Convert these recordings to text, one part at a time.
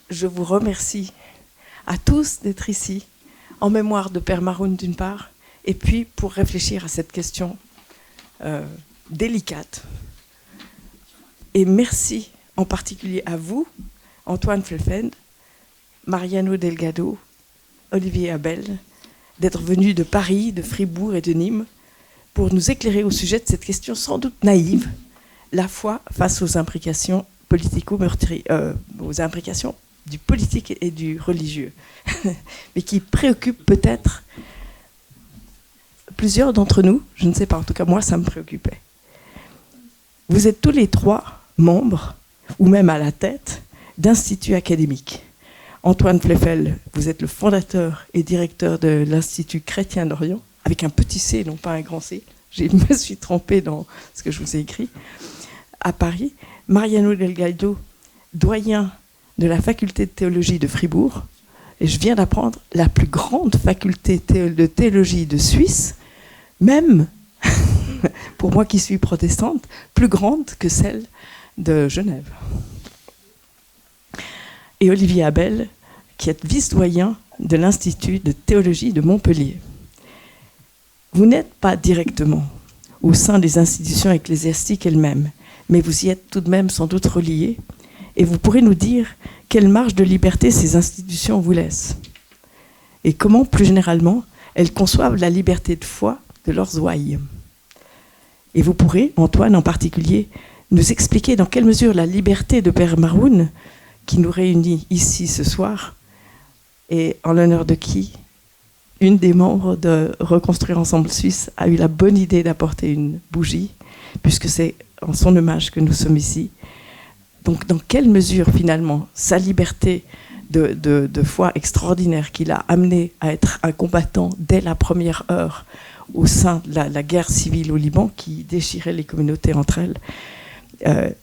je vous remercie à tous d'être ici, en mémoire de Père Maroun d'une part, et puis pour réfléchir à cette question délicate. Et merci en particulier à vous, Antoine Flefeld, Mariano Delgado, Olivier Abel, d'être venus de Paris, de Fribourg et de Nîmes pour nous éclairer au sujet de cette question sans doute naïve, la foi face aux implications politico-meurtrières, aux implications du politique et du religieux, mais qui préoccupe peut-être plusieurs d'entre nous, je ne sais pas, en tout cas moi ça me préoccupait. Vous êtes tous les trois membres, ou même à la tête, d'instituts académiques. Antoine Flefeld, vous êtes le fondateur et directeur de l'Institut Chrétien d'Orient, avec un petit C, non pas un grand C. Je me suis trompée dans ce que je vous ai écrit, à Paris. Mariano Delgado, doyen de la faculté de théologie de Fribourg, et je viens d'apprendre la plus grande faculté de théologie de Suisse, même, pour moi qui suis protestante, plus grande que celle de Genève. Et Olivier Abel, qui est vice-doyen de l'Institut de théologie de Montpellier. Vous n'êtes pas directement au sein des institutions ecclésiastiques elles-mêmes, mais vous y êtes tout de même sans doute reliés, et vous pourrez nous dire quelle marge de liberté ces institutions vous laissent, et comment, plus généralement, elles conçoivent la liberté de foi de leurs ouailles. Et vous pourrez, Antoine en particulier, nous expliquer dans quelle mesure la liberté de Père Maroun, qui nous réunit ici ce soir, et en l'honneur de qui une des membres de Reconstruire Ensemble Suisse a eu la bonne idée d'apporter une bougie, puisque c'est en son hommage que nous sommes ici. Donc dans quelle mesure finalement sa liberté de foi extraordinaire qui l'a amené à être un combattant dès la première heure au sein de la guerre civile au Liban qui déchirait les communautés entre elles,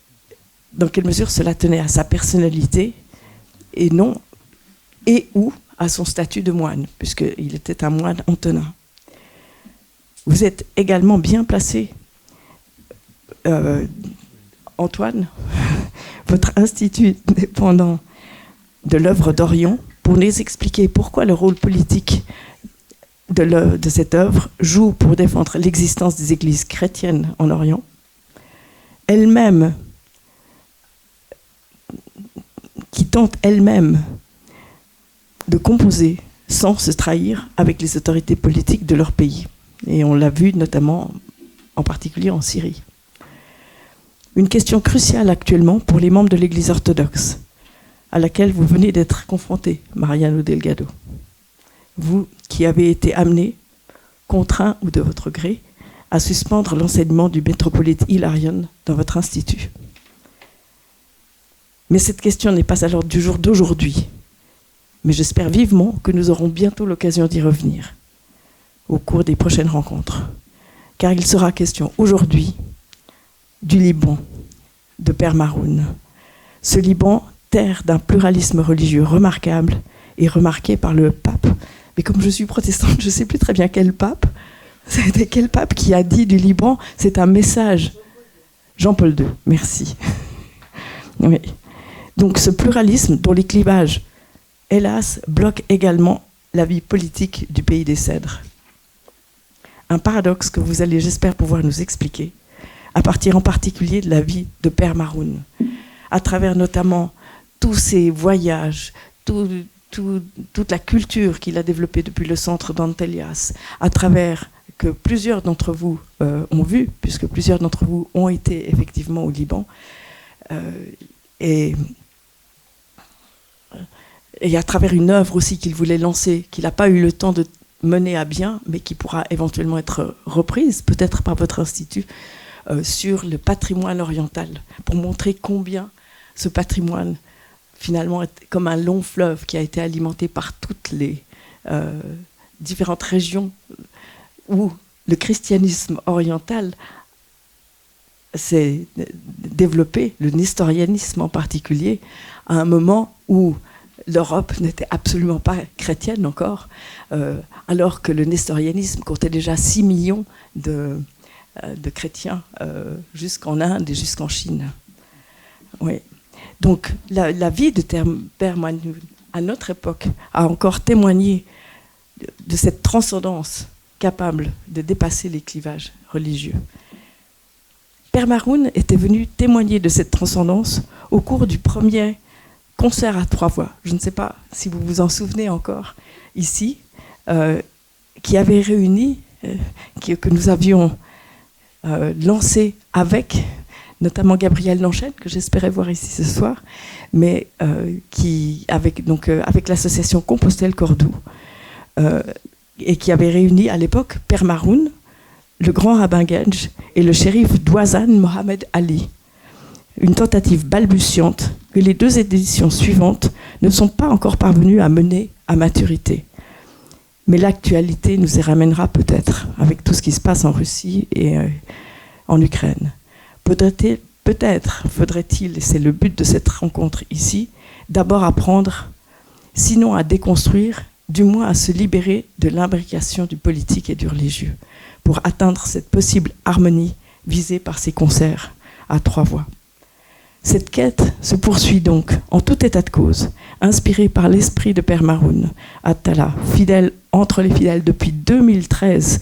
dans quelle mesure cela tenait à sa personnalité et non et ou à son statut de moine, puisqu'il était un moine antonin. Vous êtes également bien placé, Antoine, votre institut dépendant de l'œuvre d'Orient, pour nous expliquer pourquoi le rôle politique de cette œuvre joue pour défendre l'existence des églises chrétiennes en Orient, elles-mêmes, qui tentent elles-mêmes de composer sans se trahir avec les autorités politiques de leur pays. Et on l'a vu notamment, en particulier en Syrie. Une question cruciale actuellement pour les membres de l'Église orthodoxe, à laquelle vous venez d'être confronté, Mariano Delgado. Vous qui avez été amené, contraint ou de votre gré, à suspendre l'enseignement du métropolite Hilarion dans votre institut. Mais cette question n'est pas à l'ordre du jour d'aujourd'hui. Mais j'espère vivement que nous aurons bientôt l'occasion d'y revenir au cours des prochaines rencontres. Car il sera question aujourd'hui du Liban, de Père Maroun. Ce Liban, terre d'un pluralisme religieux remarquable et remarqué par le pape. Mais comme je suis protestante, je ne sais plus très bien quel pape. C'était quel pape qui a dit du Liban, c'est un message. Jean-Paul II, merci. Oui. Donc ce pluralisme dont les clivages, hélas, bloquent également la vie politique du pays des Cèdres. Un paradoxe que vous allez, j'espère, pouvoir nous expliquer, à partir en particulier de la vie de Père Maroun, à travers notamment tous ses voyages, toute la culture qu'il a développée depuis le centre d'Antelias, à travers que plusieurs d'entre vous ont vu, puisque plusieurs d'entre vous ont été effectivement au Liban, et à travers une œuvre aussi qu'il voulait lancer, qu'il n'a pas eu le temps de mener à bien, mais qui pourra éventuellement être reprise, peut-être par votre institut, sur le patrimoine oriental, pour montrer combien ce patrimoine, finalement, est comme un long fleuve qui a été alimenté par toutes les différentes régions où le christianisme oriental s'est développé, le nestorianisme en particulier, à un moment où l'Europe n'était absolument pas chrétienne encore, alors que le nestorianisme comptait déjà 6 millions de chrétiens jusqu'en Inde et jusqu'en Chine. Oui. Donc la vie de Père Mahmoud, à notre époque, a encore témoigné de cette transcendance capable de dépasser les clivages religieux. Père Maroun était venu témoigner de cette transcendance au cours du premier concert à 3 voix. Je ne sais pas si vous vous en souvenez encore, ici, qui avait réuni, que nous avions lancé avec notamment Gabriel Lanchel, que j'espérais voir ici ce soir, mais avec l'association Compostelle Cordoue, et qui avait réuni à l'époque Père Maroun, le grand rabbin Genj et le shérif Douazan Mohamed Ali. Une tentative balbutiante que les 2 éditions suivantes ne sont pas encore parvenues à mener à maturité. Mais l'actualité nous y ramènera peut-être, avec tout ce qui se passe en Russie et en Ukraine. Peut-être faudrait-il, et c'est le but de cette rencontre ici, d'abord apprendre, sinon à déconstruire, du moins à se libérer de l'imbrication du politique et du religieux, pour atteindre cette possible harmonie visée par ces concerts à 3 voix. Cette quête se poursuit donc, en tout état de cause, inspirée par l'esprit de Père Maroun Atallah, fidèle entre les fidèles depuis 2013,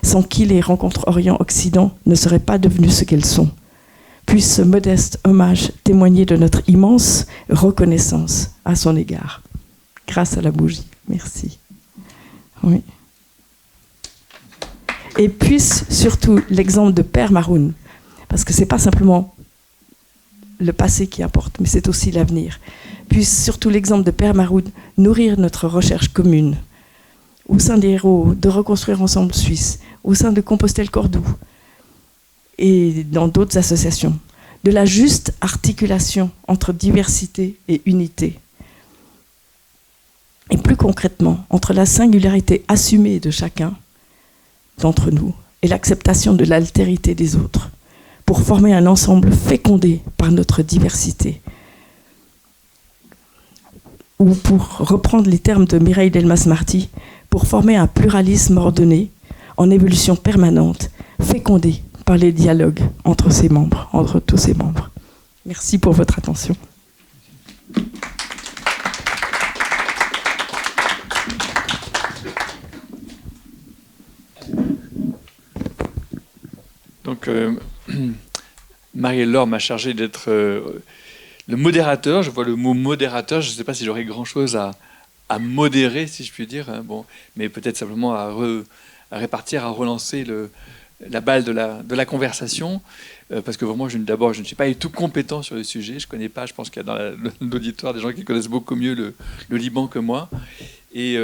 sans qui les rencontres Orient-Occident ne seraient pas devenues ce qu'elles sont. Puisse ce modeste hommage témoigner de notre immense reconnaissance à son égard. Grâce à la bougie. Merci. Oui. Et puisse surtout l'exemple de Père Maroun, parce que ce n'est pas simplement le passé qui importe, mais c'est aussi l'avenir. Puisse surtout l'exemple de Père Maroun nourrir notre recherche commune, au sein des héros de Reconstruire Ensemble Suisse, au sein de Compostelle Cordoue et dans d'autres associations, de la juste articulation entre diversité et unité. Et plus concrètement, entre la singularité assumée de chacun d'entre nous et l'acceptation de l'altérité des autres, pour former un ensemble fécondé par notre diversité. Ou pour reprendre les termes de Mireille Delmas-Marty, pour former un pluralisme ordonné, en évolution permanente, fécondé par les dialogues entre ses membres, entre tous ses membres. Merci pour votre attention. Donc, Marie-Laure m'a chargé d'être le modérateur. Je vois le mot modérateur. Je ne sais pas si j'aurai grand-chose à modérer, si je puis dire. Hein, bon, mais peut-être simplement à répartir, à relancer la balle de la conversation. Parce que vraiment, d'abord, je ne suis pas du tout compétent sur le sujet. Je ne connais pas, je pense qu'il y a dans l'auditoire des gens qui connaissent beaucoup mieux le Liban que moi. Et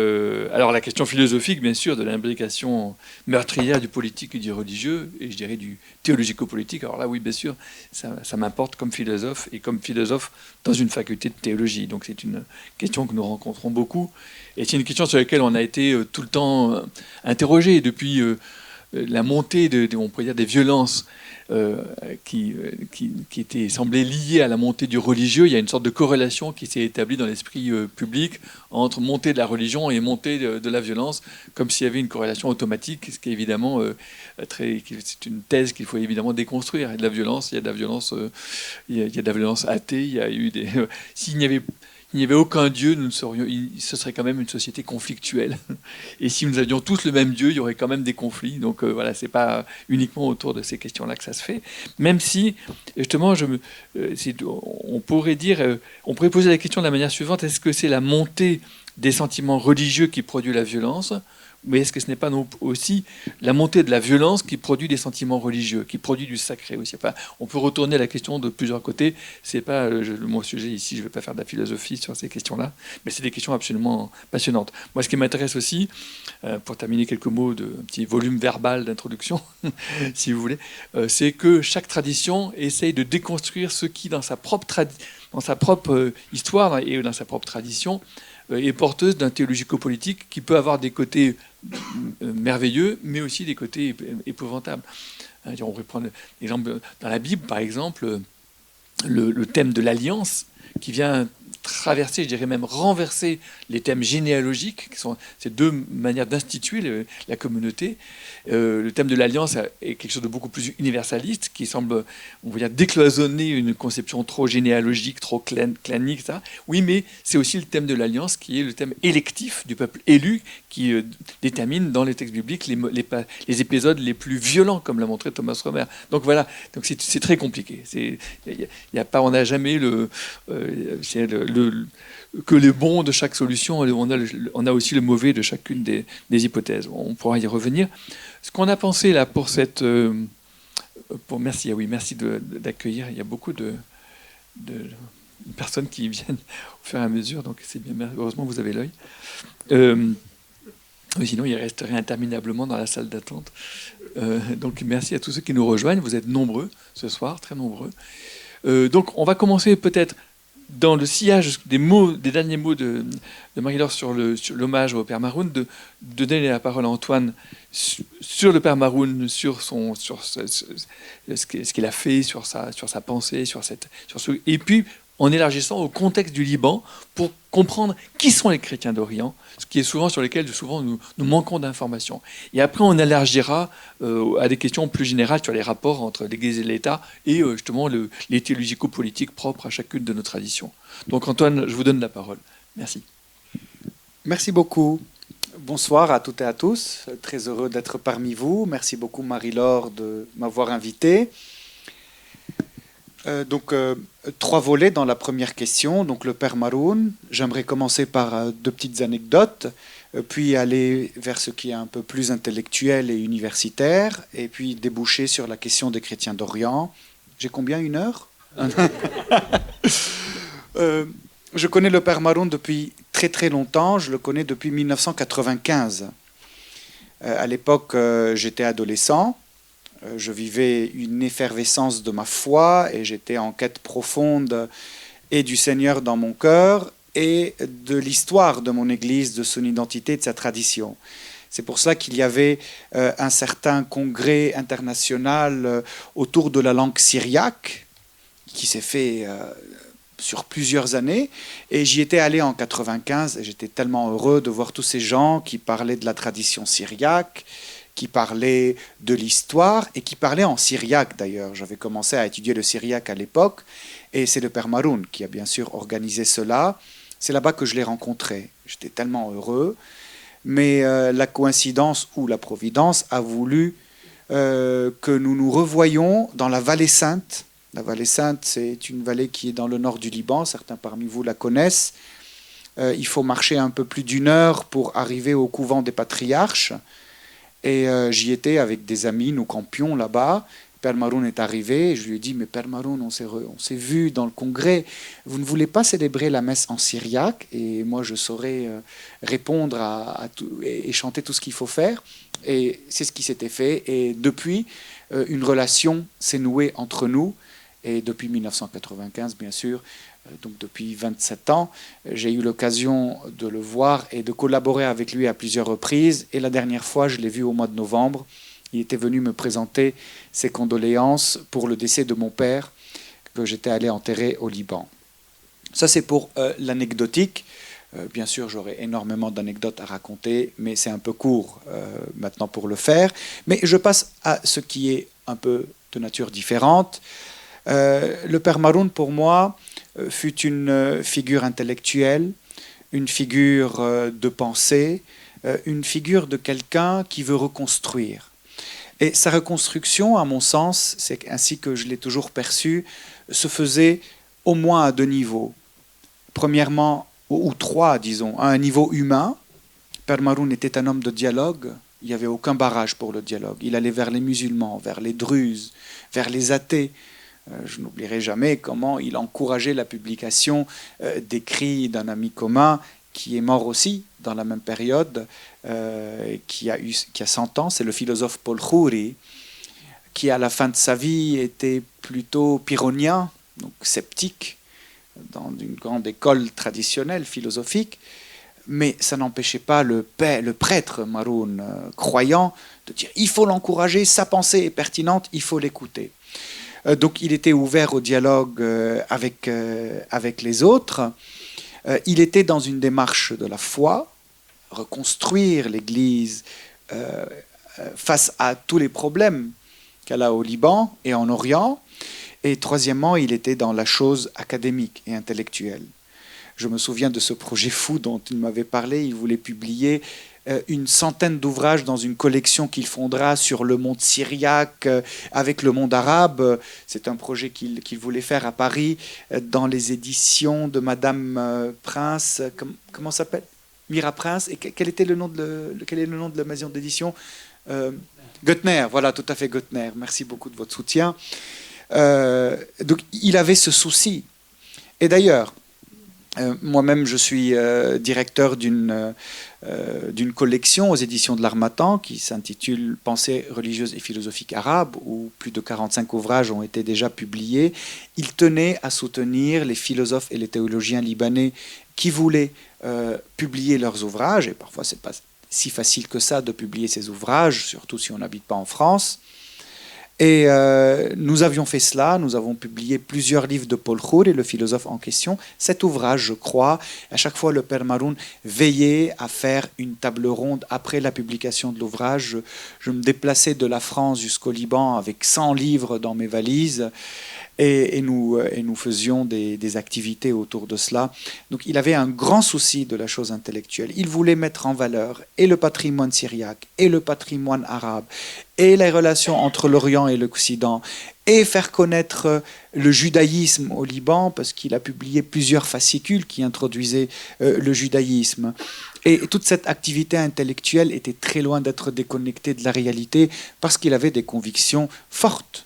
alors la question philosophique, bien sûr, de l'imbrication meurtrière du politique et du religieux, et je dirais du théologico-politique, alors là, oui, bien sûr, ça m'importe comme philosophe, et comme philosophe dans une faculté de théologie. Donc c'est une question que nous rencontrons beaucoup, et c'est une question sur laquelle on a été tout le temps interrogé depuis la montée on pourrait dire, des violences qui semblaient liées à la montée du religieux. Il y a une sorte de corrélation qui s'est établie dans l'esprit public entre montée de la religion et montée de la violence, comme s'il y avait une corrélation automatique, ce qui est évidemment c'est une thèse qu'il faut évidemment déconstruire. Il y a de la violence, il y a de la violence, il y a de la violence athée, il y a eu des... S'il n'y avait aucun Dieu, ce serait quand même une société conflictuelle. Et si nous avions tous le même Dieu, il y aurait quand même des conflits. Donc voilà, c'est pas uniquement autour de ces questions-là que ça se fait. Même si, justement, on pourrait poser la question de la manière suivante, est-ce que c'est la montée des sentiments religieux qui produit la violence ? Mais est-ce que ce n'est pas aussi la montée de la violence qui produit des sentiments religieux, qui produit du sacré aussi? Enfin, on peut retourner la question de plusieurs côtés. C'est pas mon sujet ici, je ne vais pas faire de la philosophie sur ces questions-là, mais c'est des questions absolument passionnantes. Moi, ce qui m'intéresse aussi, pour terminer quelques mots un petit volume verbal d'introduction, si vous voulez, c'est que chaque tradition essaye de déconstruire ce qui, dans sa propre histoire et dans sa propre tradition, est porteuse d'un théologico-politique qui peut avoir des côtés merveilleux, mais aussi des côtés épouvantables. On pourrait prendre l'exemple dans la Bible, par exemple, le thème de l'alliance, qui vient traverser, je dirais même renverser les thèmes généalogiques, qui sont ces deux manières d'instituer la communauté. Le thème de l'alliance est quelque chose de beaucoup plus universaliste, qui semble, on va dire, décloisonner une conception trop généalogique, trop clanique, etc. Oui, mais c'est aussi le thème de l'alliance, qui est le thème électif du peuple élu, qui détermine dans les textes bibliques les épisodes les plus violents, comme l'a montré Thomas Romer. Donc voilà, donc c'est très compliqué. On n'a jamais que les bons de chaque solution, on a aussi le mauvais de chacune des hypothèses. On pourra y revenir. Ce qu'on a pensé là pour cette... merci d'accueillir. Il y a beaucoup de personnes qui viennent au fur et à mesure, donc c'est bien. Heureusement, vous avez l'œil. Sinon, il resterait interminablement dans la salle d'attente. Donc merci à tous ceux qui nous rejoignent. Vous êtes nombreux ce soir, très nombreux. Donc on va commencer peut-être dans le sillage des derniers mots de Marie-Laure sur l'hommage au Père Maroun, de donner la parole à Antoine sur le Père Maroun, sur ce qu'il a fait, sur sa pensée, et puis en élargissant au contexte du Liban pour comprendre qui sont les chrétiens d'Orient, ce qui est souvent sur lesquels nous manquons d'informations. Et après, on élargira à des questions plus générales sur les rapports entre l'Église et l'État et justement les théologico-politiques propres à chacune de nos traditions. Donc Antoine, je vous donne la parole. Merci. Merci beaucoup. Bonsoir à toutes et à tous. Très heureux d'être parmi vous. Merci beaucoup Marie-Laure de m'avoir invité. Donc, 3 volets dans la première question. Donc, le Père Maroun. J'aimerais commencer par 2 petites anecdotes, puis aller vers ce qui est un peu plus intellectuel et universitaire, et puis déboucher sur la question des chrétiens d'Orient. J'ai combien, 1 heure? Je connais le Père Maroun depuis très très longtemps. Je le connais depuis 1995. À l'époque, j'étais adolescent. Je vivais une effervescence de ma foi et j'étais en quête profonde et du Seigneur dans mon cœur et de l'histoire de mon Église, de son identité, de sa tradition. C'est pour ça qu'il y avait un certain congrès international autour de la langue syriaque qui s'est fait sur plusieurs années et j'y étais allé en 95 et j'étais tellement heureux de voir tous ces gens qui parlaient de la tradition syriaque, qui parlait de l'histoire et qui parlait en syriaque d'ailleurs. J'avais commencé à étudier le syriaque à l'époque et c'est le Père Maroun qui a bien sûr organisé cela. C'est là-bas que je l'ai rencontré. J'étais tellement heureux, mais la coïncidence ou la providence a voulu que nous nous revoyions dans la Vallée Sainte. La Vallée Sainte, c'est une vallée qui est dans le nord du Liban, certains parmi vous la connaissent. Il faut marcher un peu plus d'1 heure pour arriver au couvent des patriarches. Et j'y étais avec des amis, nous campions là-bas. Père Maroun est arrivé et je lui ai dit « Mais Père Maroun, on s'est vu dans le congrès. Vous ne voulez pas célébrer la messe en syriaque? Et moi, je saurais répondre à tout et chanter tout ce qu'il faut faire. » Et c'est ce qui s'était fait. Et depuis, une relation s'est nouée entre nous. Et depuis 1995, bien sûr, donc depuis 27 ans, j'ai eu l'occasion de le voir et de collaborer avec lui à plusieurs reprises. Et la dernière fois, je l'ai vu au mois de novembre. Il était venu me présenter ses condoléances pour le décès de mon père, que j'étais allé enterrer au Liban. Ça, c'est pour l'anecdotique. Bien sûr, j'aurais énormément d'anecdotes à raconter, mais c'est un peu court maintenant pour le faire. Mais je passe à ce qui est un peu de nature différente. Le Père Maroun, pour moi, fut une figure intellectuelle, une figure de pensée, une figure de quelqu'un qui veut reconstruire. Et sa reconstruction, à mon sens, c'est ainsi que je l'ai toujours perçu, se faisait au moins à 2 niveaux. Premièrement, ou 3, disons, à un niveau humain. Père Maroun était un homme de dialogue. Il n'y avait aucun barrage pour le dialogue. Il allait vers les musulmans, vers les druzes, vers les athées. Je n'oublierai jamais comment il encourageait la publication d'écrits d'un ami commun qui est mort aussi dans la même période, qui a 100 ans, c'est le philosophe Paul Khoury, qui à la fin de sa vie était plutôt pyrrhonien, donc sceptique, dans une grande école traditionnelle philosophique, mais ça n'empêchait pas le prêtre Maroun, croyant, de dire il faut l'encourager, sa pensée est pertinente, il faut l'écouter. Donc il était ouvert au dialogue avec les autres. Il était dans une démarche de la foi, reconstruire l'Église face à tous les problèmes qu'elle a au Liban et en Orient. Et troisièmement, il était dans la chose académique et intellectuelle. Je me souviens de ce projet fou dont il m'avait parlé. Il voulait publier une centaine d'ouvrages dans une collection qu'il fondera sur le monde syriaque avec le monde arabe. C'est un projet qu'il voulait faire à Paris dans les éditions de Madame Prince. Comment s'appelle? Mira Prince. Et quel est le nom de la maison d'édition? Goettner, voilà, tout à fait, Goettner. Merci beaucoup de votre soutien. Donc, il avait ce souci. Et d'ailleurs, moi-même, je suis directeur d'une collection aux éditions de l'Harmattan qui s'intitule Pensée religieuse et philosophique arabe, où plus de 45 ouvrages ont été déjà publiés. Il tenait à soutenir les philosophes et les théologiens libanais qui voulaient publier leurs ouvrages, et parfois c'est pas si facile que ça de publier ces ouvrages, surtout si on n'habite pas en France. Et nous avions fait cela, nous avons publié plusieurs livres de Paul Khour, le philosophe en question. Cet ouvrage, je crois, à chaque fois le Père Maroun veillait à faire une table ronde après la publication de l'ouvrage. Je me déplaçais de la France jusqu'au Liban avec 100 livres dans mes valises. Et nous faisions des activités autour de cela. Donc il avait un grand souci de la chose intellectuelle. Il voulait mettre en valeur et le patrimoine syriaque, et le patrimoine arabe, et les relations entre l'Orient et l'Occident, et faire connaître le judaïsme au Liban, parce qu'il a publié plusieurs fascicules qui introduisaient le judaïsme. Et toute cette activité intellectuelle était très loin d'être déconnectée de la réalité, parce qu'il avait des convictions fortes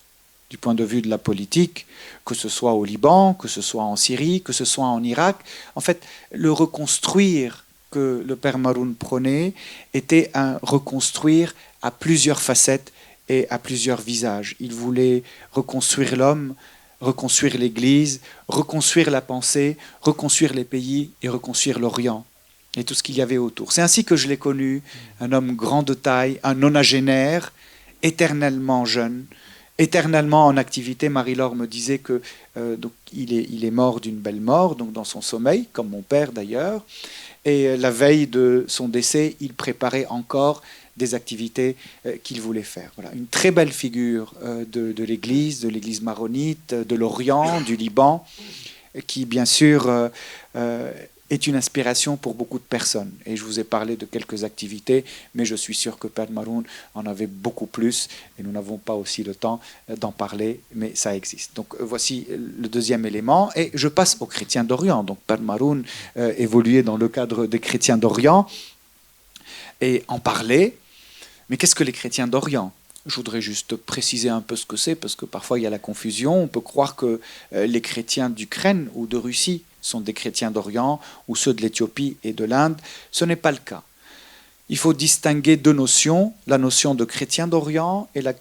du point de vue de la politique, que ce soit au Liban, que ce soit en Syrie, que ce soit en Irak. En fait, le reconstruire que le Père Maroun prônait était un reconstruire à plusieurs facettes et à plusieurs visages. Il voulait reconstruire l'homme, reconstruire l'Église, reconstruire la pensée, reconstruire les pays et reconstruire l'Orient et tout ce qu'il y avait autour. C'est ainsi que je l'ai connu, un homme grand de taille, un nonagénaire, éternellement jeune, éternellement en activité. Marie-Laure me disait que donc il est mort d'une belle mort, donc dans son sommeil, comme mon père d'ailleurs. Et la veille de son décès, il préparait encore des activités qu'il voulait faire. Voilà, une très belle figure de l'Église maronite, de l'Orient, du Liban, qui bien sûr est une inspiration pour beaucoup de personnes. Et je vous ai parlé de quelques activités, mais je suis sûr que Père Maroun en avait beaucoup plus, et nous n'avons pas aussi le temps d'en parler, mais ça existe. Donc voici le deuxième élément, et je passe aux chrétiens d'Orient. Donc Père Maroun évoluait dans le cadre des chrétiens d'Orient, et en parlait. Mais qu'est-ce que les chrétiens d'Orient ? Je voudrais juste préciser un peu ce que c'est, parce que parfois il y a la confusion. On peut croire que les chrétiens d'Ukraine ou de Russie sont des chrétiens d'Orient, ou ceux de l'Éthiopie et de l'Inde. Ce n'est pas le cas. Il faut distinguer deux notions, la notion de chrétiens d'Orient et la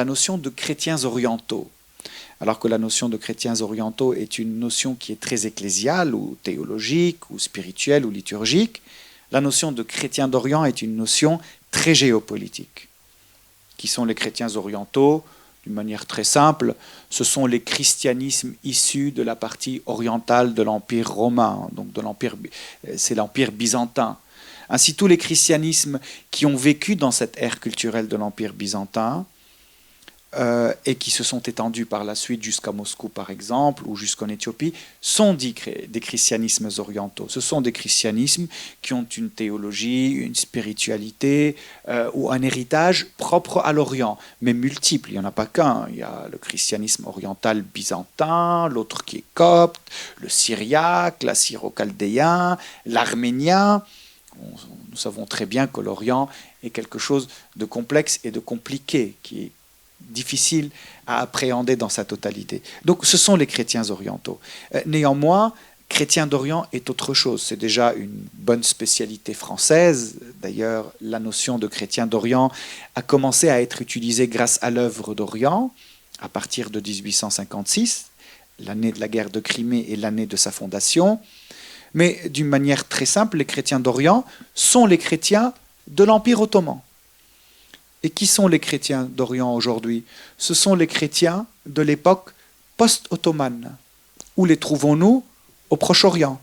notion de chrétiens orientaux. Alors que la notion de chrétiens orientaux est une notion qui est très ecclésiale, ou théologique, ou spirituelle, ou liturgique, la notion de chrétiens d'Orient est une notion très géopolitique. Qui sont les chrétiens orientaux ? D'une manière très simple, ce sont les christianismes issus de la partie orientale de l'Empire romain, donc c'est l'Empire byzantin. Ainsi, tous les christianismes qui ont vécu dans cette ère culturelle de l'Empire byzantin et qui se sont étendus par la suite jusqu'à Moscou, par exemple, ou jusqu'en Éthiopie, sont des christianismes orientaux. Ce sont des christianismes qui ont une théologie, une spiritualité ou un héritage propre à l'Orient, mais multiple. Il n'y en a pas qu'un. Il y a le christianisme oriental byzantin, l'autre qui est copte, le syriaque, l'assyro-chaldéen, l'arménien. Nous savons très bien que l'Orient est quelque chose de complexe et de compliqué, qui est difficile à appréhender dans sa totalité. Donc ce sont les chrétiens orientaux. Néanmoins, chrétien d'Orient est autre chose. C'est déjà une bonne spécialité française. D'ailleurs, la notion de chrétien d'Orient a commencé à être utilisée grâce à l'œuvre d'Orient à partir de 1856, l'année de la guerre de Crimée et l'année de sa fondation. Mais d'une manière très simple, les chrétiens d'Orient sont les chrétiens de l'Empire ottoman. Et qui sont les chrétiens d'Orient aujourd'hui ? Ce sont les chrétiens de l'époque post-ottomane. Où les trouvons-nous ? Au Proche-Orient.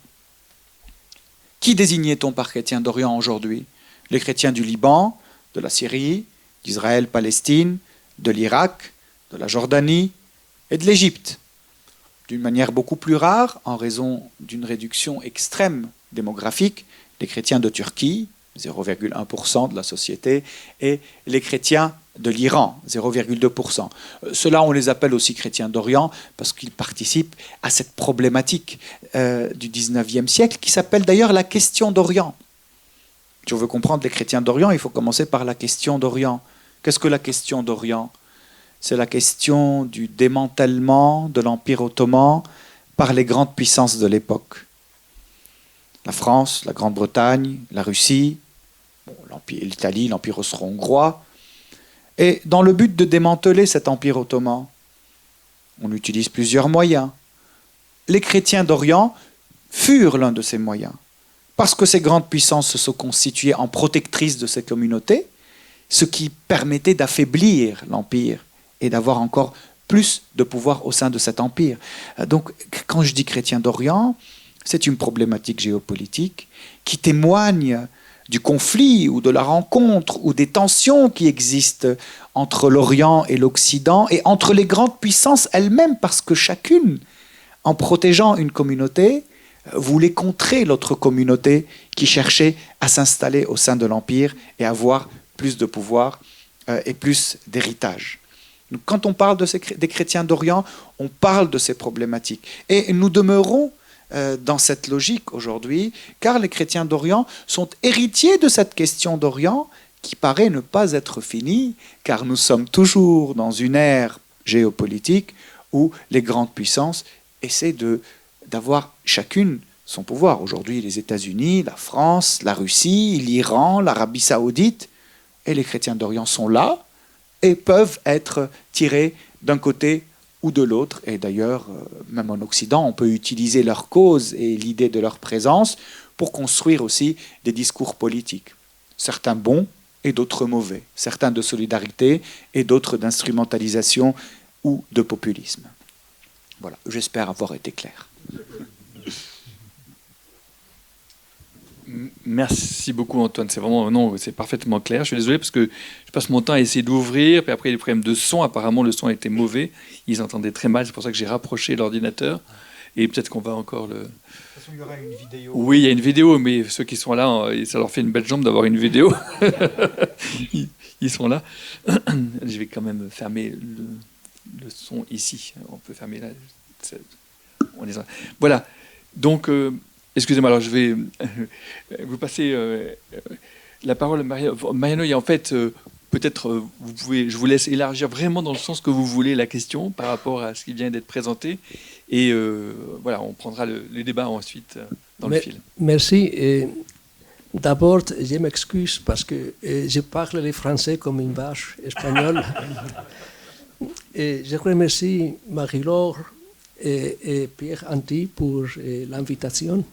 Qui désignait-on par chrétiens d'Orient aujourd'hui? Les chrétiens du Liban, de la Syrie, d'Israël, Palestine, de l'Irak, de la Jordanie et de l'Égypte. D'une manière beaucoup plus rare, en raison d'une réduction extrême démographique, les chrétiens de Turquie, 0,1% de la société, et les chrétiens de l'Iran, 0,2%. Ceux-là, on les appelle aussi chrétiens d'Orient parce qu'ils participent à cette problématique du 19e siècle qui s'appelle d'ailleurs la question d'Orient. Si on veut comprendre les chrétiens d'Orient, il faut commencer par la question d'Orient. Qu'est-ce que la question d'Orient? C'est la question du démantèlement de l'Empire ottoman par les grandes puissances de l'époque. La France, la Grande-Bretagne, la Russie, l'Italie, l'Empire austro-hongrois. Et dans le but de démanteler cet Empire ottoman, on utilise plusieurs moyens. Les chrétiens d'Orient furent l'un de ces moyens. Parce que ces grandes puissances se sont constituées en protectrices de ces communautés, ce qui permettait d'affaiblir l'Empire et d'avoir encore plus de pouvoir au sein de cet empire. Donc, quand je dis chrétiens d'Orient, c'est une problématique géopolitique qui témoigne du conflit ou de la rencontre ou des tensions qui existent entre l'Orient et l'Occident et entre les grandes puissances elles-mêmes, parce que chacune, en protégeant une communauté, voulait contrer l'autre communauté qui cherchait à s'installer au sein de l'Empire et avoir plus de pouvoir et plus d'héritage. Donc, quand on parle des chrétiens d'Orient, on parle de ces problématiques. Et nous demeurons dans cette logique aujourd'hui, car les chrétiens d'Orient sont héritiers de cette question d'Orient qui paraît ne pas être finie, car nous sommes toujours dans une ère géopolitique où les grandes puissances essaient d'avoir chacune son pouvoir. Aujourd'hui, les États-Unis, la France, la Russie, l'Iran, l'Arabie saoudite, et les chrétiens d'Orient sont là et peuvent être tirés d'un côté ou de l'autre. Et d'ailleurs, même en Occident, on peut utiliser leur cause et l'idée de leur présence pour construire aussi des discours politiques. Certains bons et d'autres mauvais. Certains de solidarité et d'autres d'instrumentalisation ou de populisme. Voilà, j'espère avoir été clair. Merci beaucoup Antoine, c'est parfaitement clair. Je suis désolé parce que je passe mon temps à essayer d'ouvrir, puis après il y a des problèmes de son, apparemment le son était mauvais, ils entendaient très mal, c'est pour ça que j'ai rapproché l'ordinateur, et peut-être qu'on va encore le... De toute façon il y aura une vidéo. Oui, il y a une vidéo, mais ceux qui sont là, ça leur fait une belle jambe d'avoir une vidéo. Ils sont là. Je vais quand même fermer le son ici, on peut fermer là. Voilà, donc... excusez-moi, alors je vais vous passer la parole à Mariano. Et en fait, peut-être je vous laisse élargir vraiment dans le sens que vous voulez la question par rapport à ce qui vient d'être présenté. Et voilà, on prendra le débat ensuite dans le fil. Merci. D'abord, je m'excuse parce que je parle le français comme une vache espagnole. Et je remercie Marie-Laure et Pierre Anti pour l'invitation.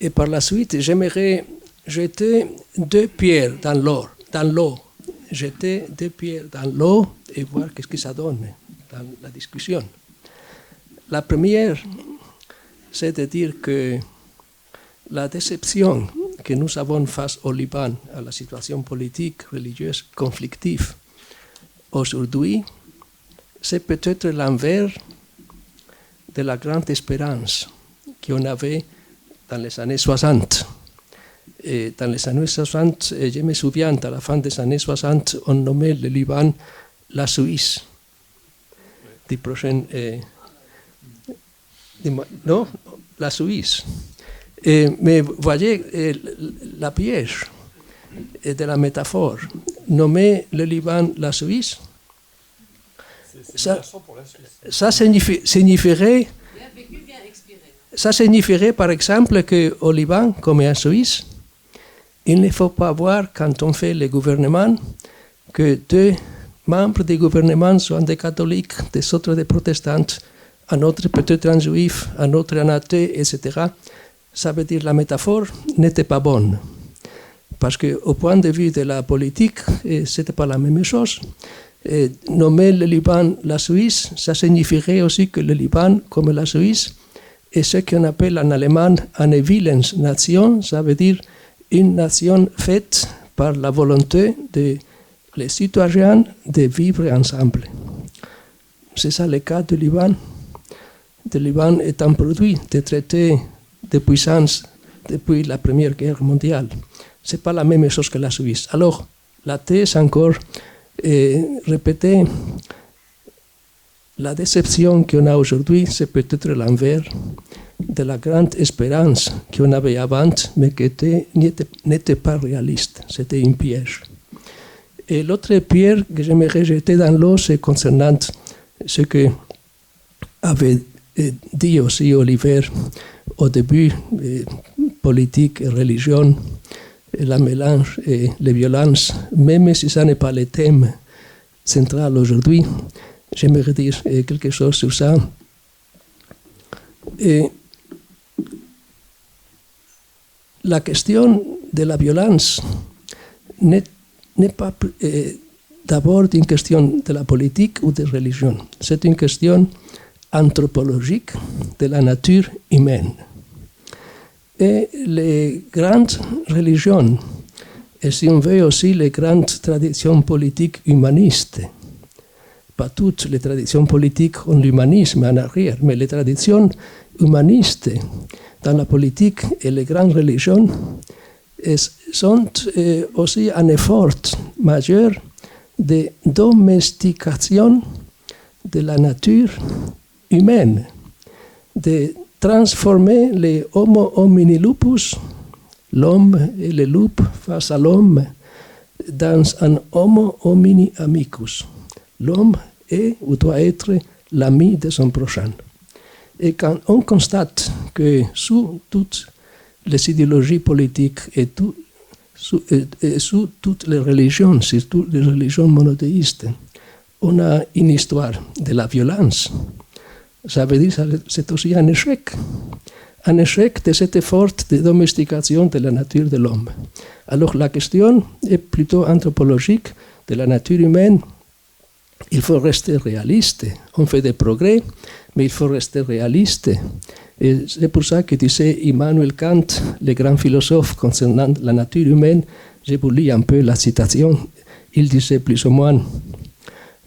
Et par la suite, j'aimerais jeter deux pierres dans l'eau. Jeter deux pierres dans l'eau et voir qu'est-ce que ça donne dans la discussion. La première, c'est de dire que la déception que nous avons face au Liban, à la situation politique, religieuse, conflictive, aujourd'hui, c'est peut-être l'envers de la grande espérance qu'on avait dans les années 60. Et dans les années 60, je me souviens, à la fin des années 60, on nommait le Liban la Suisse du prochain... non, la Suisse. Mais voyez, la piège de la métaphore, nommer le Liban la Suisse, ça signifierait... Ça signifierait par exemple qu'au Liban, comme en Suisse, il ne faut pas voir quand on fait le gouvernement que deux membres du gouvernement soient des catholiques, des autres des protestants, un autre peut-être un juif, un autre un athée, etc. Ça veut dire que la métaphore n'était pas bonne. Parce qu'au point de vue de la politique, ce n'était pas la même chose. Et nommer le Liban la Suisse, ça signifierait aussi que le Liban, comme la Suisse, est ce qu'on appelle en allemand eine Willensnation, ça veut dire une nation faite par la volonté des citoyens de vivre ensemble. C'est ça le cas du Liban. Le Liban est un produit des traités de puissance depuis la Première Guerre mondiale. Ce n'est pas la même chose que la Suisse. Alors, la thèse encore répétée, la déception qu'on a aujourd'hui, c'est peut-être l'envers de la grande espérance qu'on avait avant, mais qui n'était pas réaliste. C'était une piège. Et l'autre pierre que j'aimerais jeter dans l'eau, c'est concernant ce que avait dit aussi Oliver au début, politique et religion, et la mélange et les violences, même si ça n'est pas le thème central aujourd'hui, j'aimerais dire quelque chose sur ça. Et la question de la violence n'est pas d'abord une question de la politique ou de religion. C'est une question anthropologique de la nature humaine. Et les grandes religions, et si on veut aussi les grandes traditions politiques humanistes, pas toutes les traditions politiques ont l'humanisme en arrière, mais les traditions humanistes dans la politique et les grandes religions sont aussi un effort majeur de domestication de la nature humaine, de transformer les homo homini lupus, l'homme et le loup face à l'homme, dans un homo homini amicus. L'homme est ou doit être l'ami de son prochain. Et quand on constate que sous toutes les idéologies politiques et sous toutes les religions, surtout les religions monothéistes, on a une histoire de la violence. Ça veut dire que c'est aussi un échec de cet effort de domestication de la nature de l'homme. Alors la question est plutôt anthropologique de la nature humaine. Il faut rester réaliste. On fait des progrès, mais il faut rester réaliste. Et c'est pour ça que tu sais, Immanuel Kant, le grand philosophe concernant la nature humaine, je vous lis un peu la citation. Il disait plus ou moins,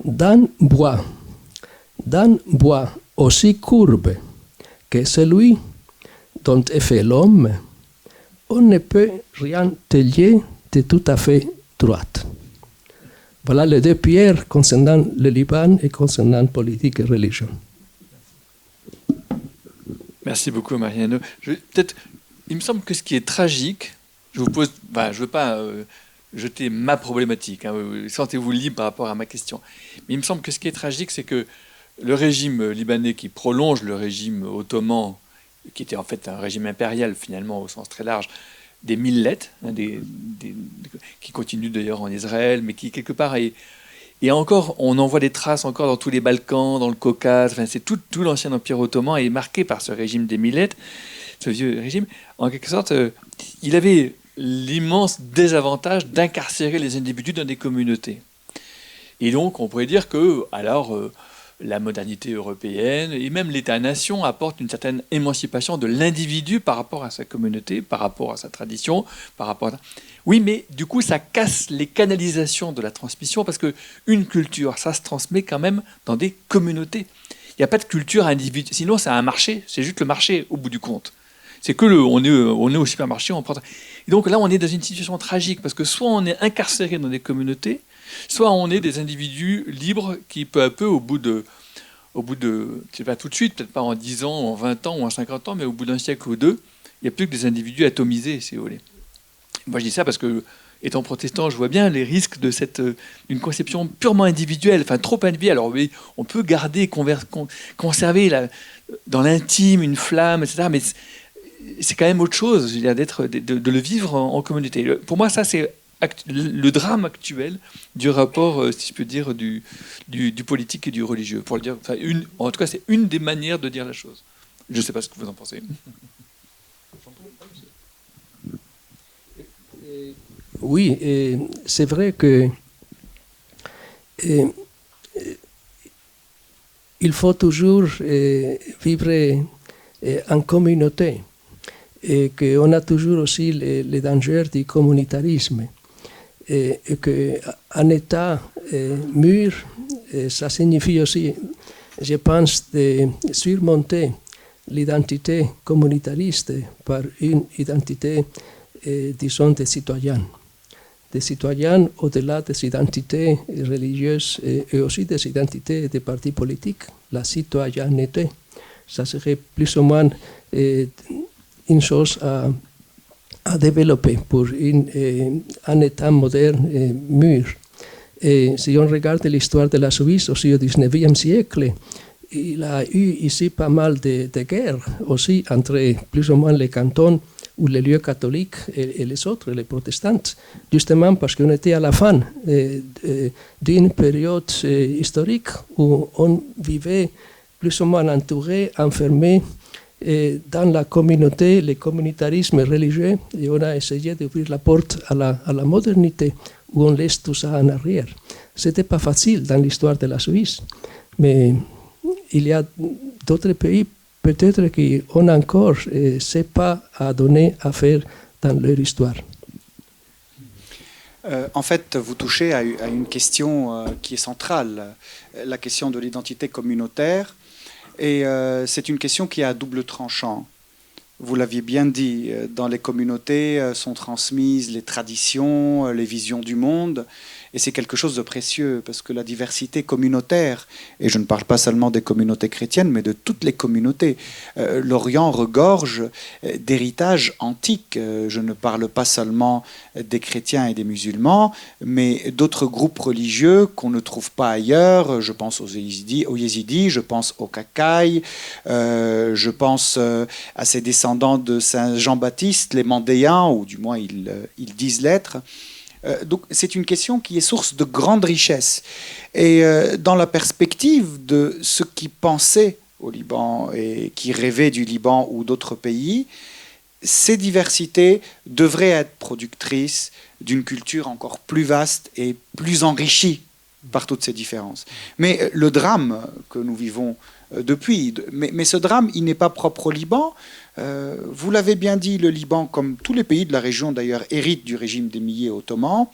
d'un bois aussi courbe que celui dont est fait l'homme, on ne peut rien tailler de tout à fait droite. Voilà les deux pierres concernant le Liban et concernant politique et religion. Merci beaucoup, Mariano. Il me semble que ce qui est tragique, je ne veux pas jeter ma problématique, hein, sentez-vous libre par rapport à ma question, mais il me semble que ce qui est tragique, c'est que le régime libanais qui prolonge le régime ottoman, qui était en fait un régime impérial finalement au sens très large, des millettes, hein, qui continuent d'ailleurs en Israël, mais qui quelque part est... Et encore, on en voit des traces encore dans tous les Balkans, dans le Caucase, enfin, c'est tout l'ancien empire ottoman est marqué par ce régime des millettes, ce vieux régime. En quelque sorte, il avait l'immense désavantage d'incarcérer les individus dans des communautés. Et donc, on pourrait dire que, alors... la modernité européenne et même l'État-nation apportent une certaine émancipation de l'individu par rapport à sa communauté, par rapport à sa tradition, par rapport à... Oui, mais du coup, ça casse les canalisations de la transmission parce qu'une culture, ça se transmet quand même dans des communautés. Il n'y a pas de culture individuelle. Sinon, c'est un marché. C'est juste le marché au bout du compte. C'est que on est au supermarché, on prend... Et donc là, on est dans une situation tragique parce que soit on est incarcéré dans des communautés, soit on est des individus libres qui, peu à peu, au bout de je sais pas tout de suite, peut-être pas en 10 ans, en 20 ans ou en 50 ans, mais au bout d'un siècle ou deux, il n'y a plus que des individus atomisés, si vous voulez. Moi, je dis ça parce que, étant protestant, je vois bien les risques de d'une conception purement individuelle, enfin trop individuelle. Alors oui, on peut garder, conserver dans l'intime une flamme, etc., mais c'est quand même autre chose, je veux dire, de le vivre en communauté. Pour moi, ça, c'est le drame actuel du rapport, si je peux dire, du politique et du religieux. Pour le dire, enfin, en tout cas, c'est une des manières de dire la chose. Je ne sais pas ce que vous en pensez. Oui, c'est vrai que il faut toujours vivre en communauté, et qu'on a toujours aussi les dangers du communautarisme, et qu'un État mûr, ça signifie aussi, je pense, de surmonter l'identité communautariste par une identité, disons, des citoyens au-delà des identités religieuses et aussi des identités des partis politiques, la citoyenneté. Ça serait plus ou moins une chose à développer pour un État moderne et mûr. Et si on regarde l'histoire de la Suisse aussi au XIXe siècle, il y a eu ici pas mal de guerres aussi entre plus ou moins les cantons ou les lieux catholiques et les autres, les protestants, justement parce qu'on était à la fin d'une période historique où on vivait plus ou moins entouré, enfermé dans la communauté, le communautarisme religieux, et on a essayé d'ouvrir la porte à la modernité, où on laisse tout ça en arrière. Ce n'était pas facile dans l'histoire de la Suisse, mais il y a d'autres pays peut-être qui ont encore ce pas à donner à faire dans leur histoire. En fait, vous touchez à une question qui est centrale, la question de l'identité communautaire. Et c'est une question qui est à double tranchant. Vous l'aviez bien dit, dans les communautés sont transmises les traditions, les visions du monde. Et c'est quelque chose de précieux, parce que la diversité communautaire, et je ne parle pas seulement des communautés chrétiennes, mais de toutes les communautés, l'Orient regorge d'héritages antiques. Je ne parle pas seulement des chrétiens et des musulmans, mais d'autres groupes religieux qu'on ne trouve pas ailleurs. Je pense aux Yézidis, je pense aux Kakai, je pense à ces descendants de Saint Jean-Baptiste, les Mandéens, ou du moins ils disent l'être. Donc c'est une question qui est source de grande richesse. Et dans la perspective de ceux qui pensaient au Liban et qui rêvaient du Liban ou d'autres pays, ces diversités devraient être productrices d'une culture encore plus vaste et plus enrichie par toutes ces différences. Mais le drame que nous vivons depuis, mais ce drame, il n'est pas propre au Liban. Vous l'avez bien dit, le Liban, comme tous les pays de la région d'ailleurs, hérite du régime d'émiers ottoman.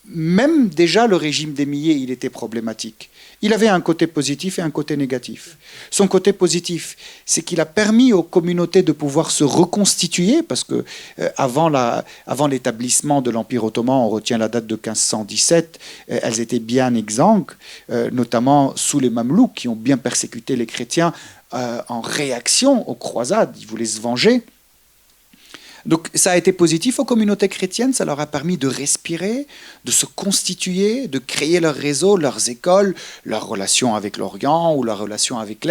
Même déjà le régime d'émiers, il était problématique. Il avait un côté positif et un côté négatif. Son côté positif, c'est qu'il a permis aux communautés de pouvoir se reconstituer, parce que avant l'établissement de l'Empire ottoman, on retient la date de 1517, elles étaient bien exsangues, notamment sous les Mamelouks, qui ont bien persécuté les chrétiens en réaction aux croisades. Ils voulaient se venger. Donc ça a été positif aux communautés chrétiennes, ça leur a permis de respirer, de se constituer, de créer leur réseau, leurs écoles, leurs relations avec l'Orient ou leurs relations avec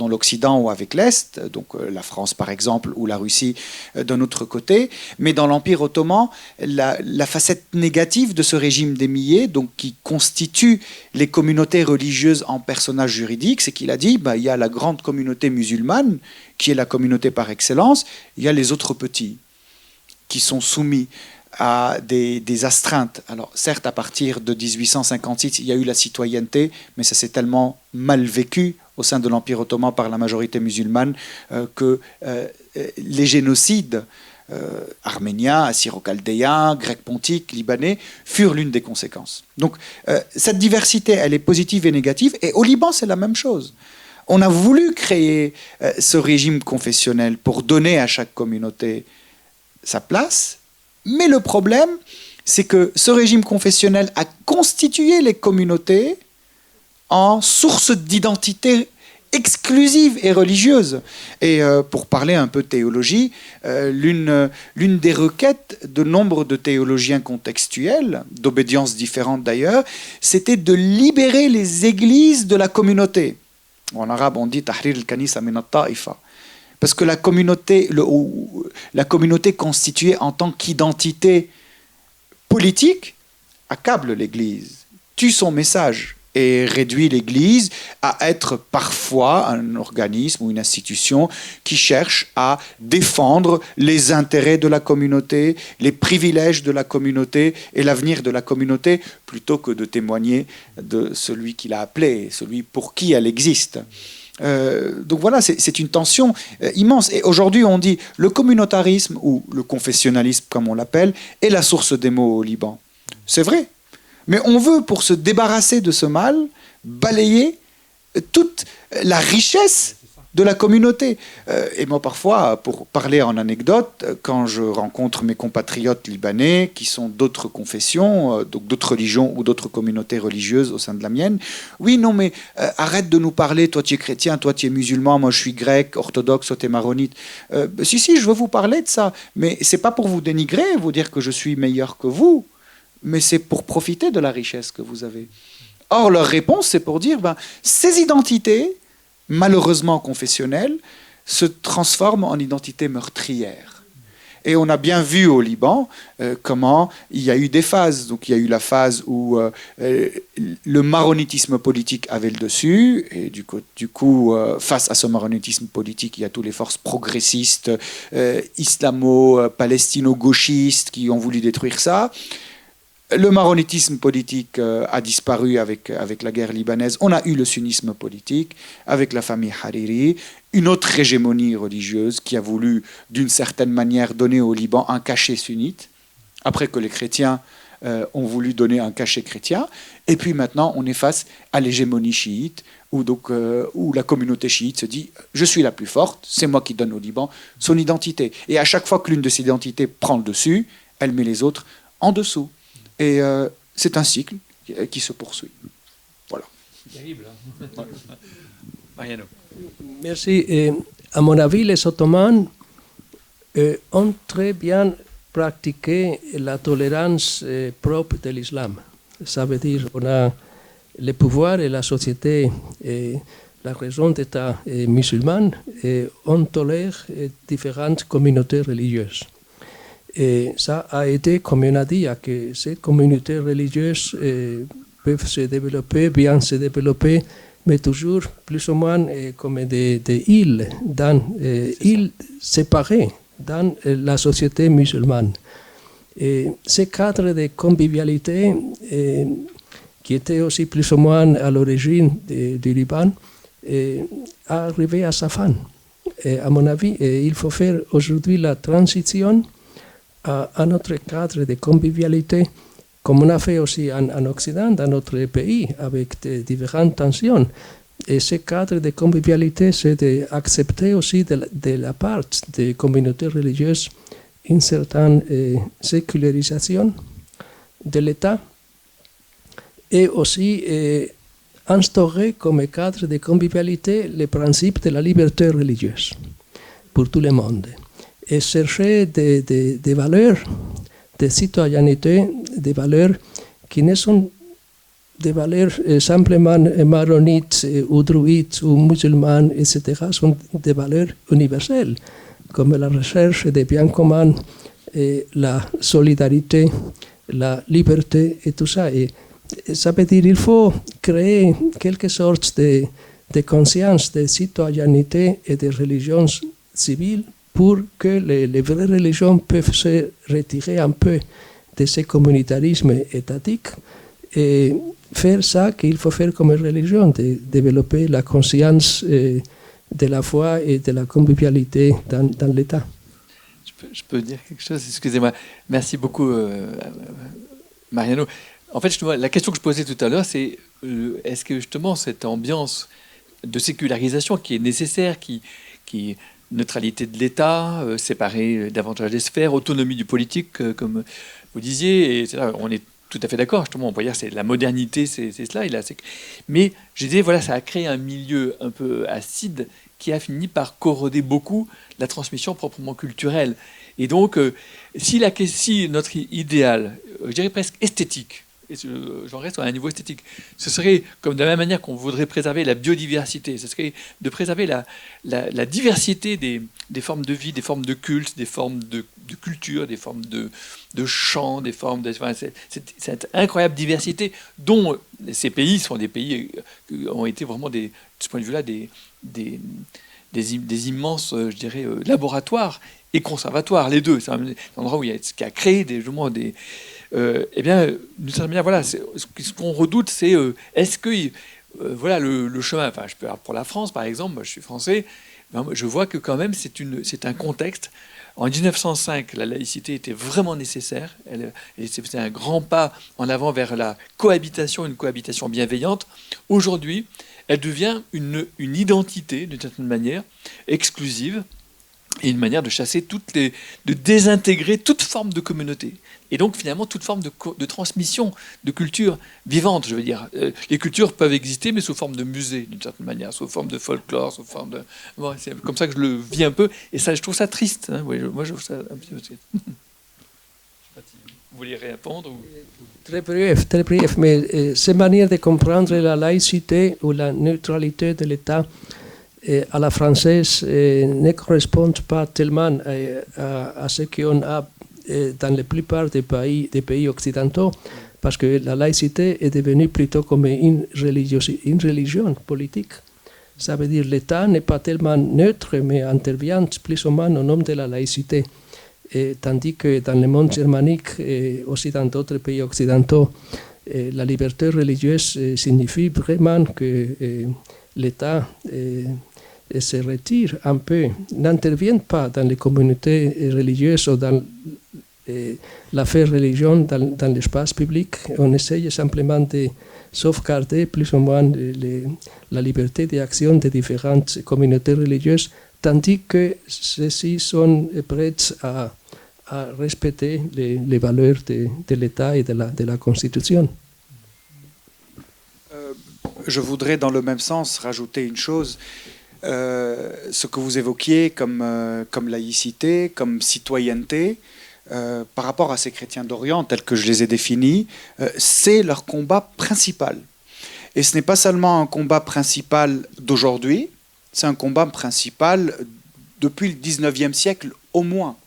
l'Occident ou avec l'Est, donc la France par exemple ou la Russie d'un autre côté. Mais dans l'Empire ottoman, la facette négative de ce régime d'émiers, donc qui constitue les communautés religieuses en personnages juridiques, c'est qu'il a dit, il y a la grande communauté musulmane, qui est la communauté par excellence, il y a les autres petits, qui sont soumis à des astreintes. Alors certes, à partir de 1856, il y a eu la citoyenneté, mais ça s'est tellement mal vécu au sein de l'Empire ottoman par la majorité musulmane que les génocides arméniens, assyro-chaldéens, grecs-pontiques, libanais, furent l'une des conséquences. Donc cette diversité, elle est positive et négative, et au Liban, c'est la même chose. On a voulu créer ce régime confessionnel pour donner à chaque communauté sa place, mais le problème, c'est que ce régime confessionnel a constitué les communautés en source d'identité exclusive et religieuse. Et pour parler un peu de théologie, l'une des requêtes de nombre de théologiens contextuels, d'obédiences différentes d'ailleurs, c'était de libérer les églises de la communauté. En arabe, on dit « tahrir al-kanisa min al-ta'ifa ». Parce que la communauté constituée en tant qu'identité politique accable l'Église, tue son message et réduit l'Église à être parfois un organisme ou une institution qui cherche à défendre les intérêts de la communauté, les privilèges de la communauté et l'avenir de la communauté, plutôt que de témoigner de celui qui l'a appelée, celui pour qui elle existe. Donc voilà, c'est une tension immense. Et aujourd'hui, on dit le communautarisme, ou le confessionnalisme comme on l'appelle, est la source des maux au Liban. C'est vrai. Mais on veut, pour se débarrasser de ce mal, balayer toute la richesse de la communauté. Et moi, parfois, pour parler en anecdote, quand je rencontre mes compatriotes libanais qui sont d'autres confessions, donc d'autres religions ou d'autres communautés religieuses au sein de la mienne, oui, non, mais arrête de nous parler, toi tu es chrétien, toi tu es musulman, moi je suis grec, orthodoxe, toi tu es maronite. Si, je veux vous parler de ça, mais c'est pas pour vous dénigrer, vous dire que je suis meilleur que vous, mais c'est pour profiter de la richesse que vous avez. Or, leur réponse, c'est pour dire, ces identités, malheureusement confessionnelles, se transforment en identités meurtrières. Et on a bien vu au Liban comment il y a eu des phases. Donc il y a eu la phase où le maronitisme politique avait le dessus, et du coup face à ce maronitisme politique, il y a toutes les forces progressistes, islamo-palestino-gauchistes qui ont voulu détruire ça. Le maronitisme politique a disparu avec la guerre libanaise. On a eu le sunnisme politique avec la famille Hariri, une autre hégémonie religieuse qui a voulu, d'une certaine manière, donner au Liban un cachet sunnite, après que les chrétiens ont voulu donner un cachet chrétien. Et puis maintenant, on est face à l'hégémonie chiite, où la communauté chiite se dit « je suis la plus forte, c'est moi qui donne au Liban son identité ». Et à chaque fois que l'une de ces identités prend le dessus, elle met les autres en dessous. Et c'est un cycle qui se poursuit. Voilà. Terrible. Hein. Mariano. Merci. À mon avis, les Ottomans ont très bien pratiqué la tolérance propre de l'islam. Ça veut dire qu'on a le pouvoir et la société et la raison d'État musulmane et on tolère différentes communautés religieuses. Et ça a été, comme on a dit, que ces communautés religieuses peuvent se développer, bien se développer, mais toujours plus ou moins comme des îles, îles séparées dans la société musulmane. Et ces cadres de convivialité, qui étaient aussi plus ou moins à l'origine du Liban, arrivaient à sa fin. Et à mon avis, il faut faire aujourd'hui la transition à un autre cadre de convivialité, comme on a fait aussi en Occident, dans notre pays, avec différentes tensions. Et ce cadre de convivialité, c'est d'accepter aussi de la part des communautés religieuses une certaine sécularisation de l'État et aussi instaurer comme cadre de convivialité le principe de la liberté religieuse pour tout le monde. Et chercher des valeurs de citoyenneté, des valeurs qui ne sont des valeurs simplement maronites ou druides ou musulmanes, etc., sont des valeurs universelles, comme la recherche des biens communs, et la solidarité, la liberté et tout ça. Et ça veut dire qu'il faut créer quelque sorte de conscience de citoyenneté et de religion civile pour que les vraies religions peuvent se retirer un peu de ce communautarisme étatique et faire ça qu'il faut faire comme religion, de développer la conscience de la foi et de la convivialité dans l'État. Je peux dire quelque chose? Excusez-moi. Merci beaucoup, Mariano. En fait, la question que je posais tout à l'heure, c'est est-ce que justement cette ambiance de sécularisation qui est nécessaire, qui neutralité de l'État, séparer davantage des sphères, autonomie du politique, comme vous disiez, et on est tout à fait d'accord, justement, on peut dire que c'est la modernité, c'est cela. Mais je disais, voilà, ça a créé un milieu un peu acide qui a fini par corroder beaucoup la transmission proprement culturelle. Et donc, si notre idéal, je dirais presque esthétique, et j'en reste à un niveau esthétique, ce serait, comme de la même manière qu'on voudrait préserver la biodiversité, ce serait de préserver la diversité des formes de vie, des formes de culte, des formes de culture, des formes de chants, des formes cette incroyable diversité dont ces pays sont des pays qui ont été vraiment, de ce point de vue-là, des immenses, je dirais, laboratoires et conservatoires, les deux. C'est un endroit qui a créé eh bien, d'une certaine manière, voilà, ce qu'on redoute, c'est est-ce que voilà le chemin. Enfin, je peux pour la France, par exemple, moi je suis français, je vois que quand même c'est un contexte. En 1905, la laïcité était vraiment nécessaire. C'était un grand pas en avant vers la cohabitation, une cohabitation bienveillante. Aujourd'hui, elle devient une identité, d'une certaine manière, exclusive, et une manière de chasser de désintégrer toute forme de communauté. Et donc, finalement, toute forme de transmission de culture vivante, je veux dire. Les cultures peuvent exister, mais sous forme de musée, d'une certaine manière, sous forme de folklore, sous forme de... Bon, c'est comme ça que je le vis un peu. Et ça, je trouve ça triste. Hein. Oui, moi, je trouve ça un petit peu triste. Je sais pas si vous voulez répondre ou... Très bref, mais ces manières de comprendre la laïcité ou la neutralité de l'État à la française ne correspondent pas tellement à ce qu'on a dans la plupart des pays occidentaux, parce que la laïcité est devenue plutôt comme une religion politique. Ça veut dire que l'État n'est pas tellement neutre, mais intervient plus ou moins au nom de la laïcité. Tandis que dans le monde germanique et aussi dans d'autres pays occidentaux, la liberté religieuse signifie vraiment que l'État se retire un peu, n'intervient pas dans les communautés religieuses ou dans l'affaire religion dans l'espace public. On essaye simplement de sauvegarder plus ou moins la liberté d'action des différentes communautés religieuses, tandis que ceux-ci sont prêts à respecter les valeurs de l'État et de la Constitution. Je voudrais dans le même sens rajouter une chose. Ce que vous évoquiez comme laïcité, comme citoyenneté, par rapport à ces chrétiens d'Orient tels que je les ai définis, c'est leur combat principal. Et ce n'est pas seulement un combat principal d'aujourd'hui, c'est un combat principal depuis le 19e siècle au moins.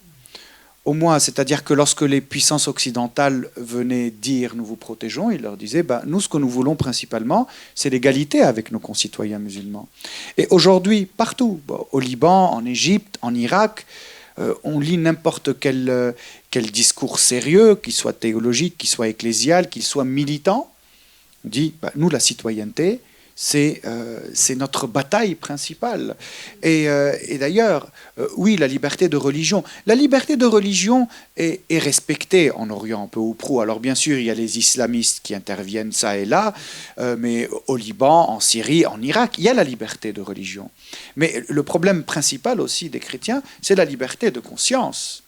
Au moins, c'est-à-dire que lorsque les puissances occidentales venaient dire « nous vous protégeons », ils leur disaient nous, ce que nous voulons principalement, c'est l'égalité avec nos concitoyens musulmans. Et aujourd'hui, partout, au Liban, en Égypte, en Irak, on lit n'importe quel discours sérieux, qu'il soit théologique, qu'il soit ecclésial, qu'il soit militant. On dit nous, la citoyenneté, c'est notre bataille principale. Et d'ailleurs, oui, la liberté de religion. La liberté de religion est respectée en Orient, un peu ou prou. Alors bien sûr, il y a les islamistes qui interviennent ça et là, mais au Liban, en Syrie, en Irak, il y a la liberté de religion. Mais le problème principal aussi des chrétiens, c'est la liberté de conscience.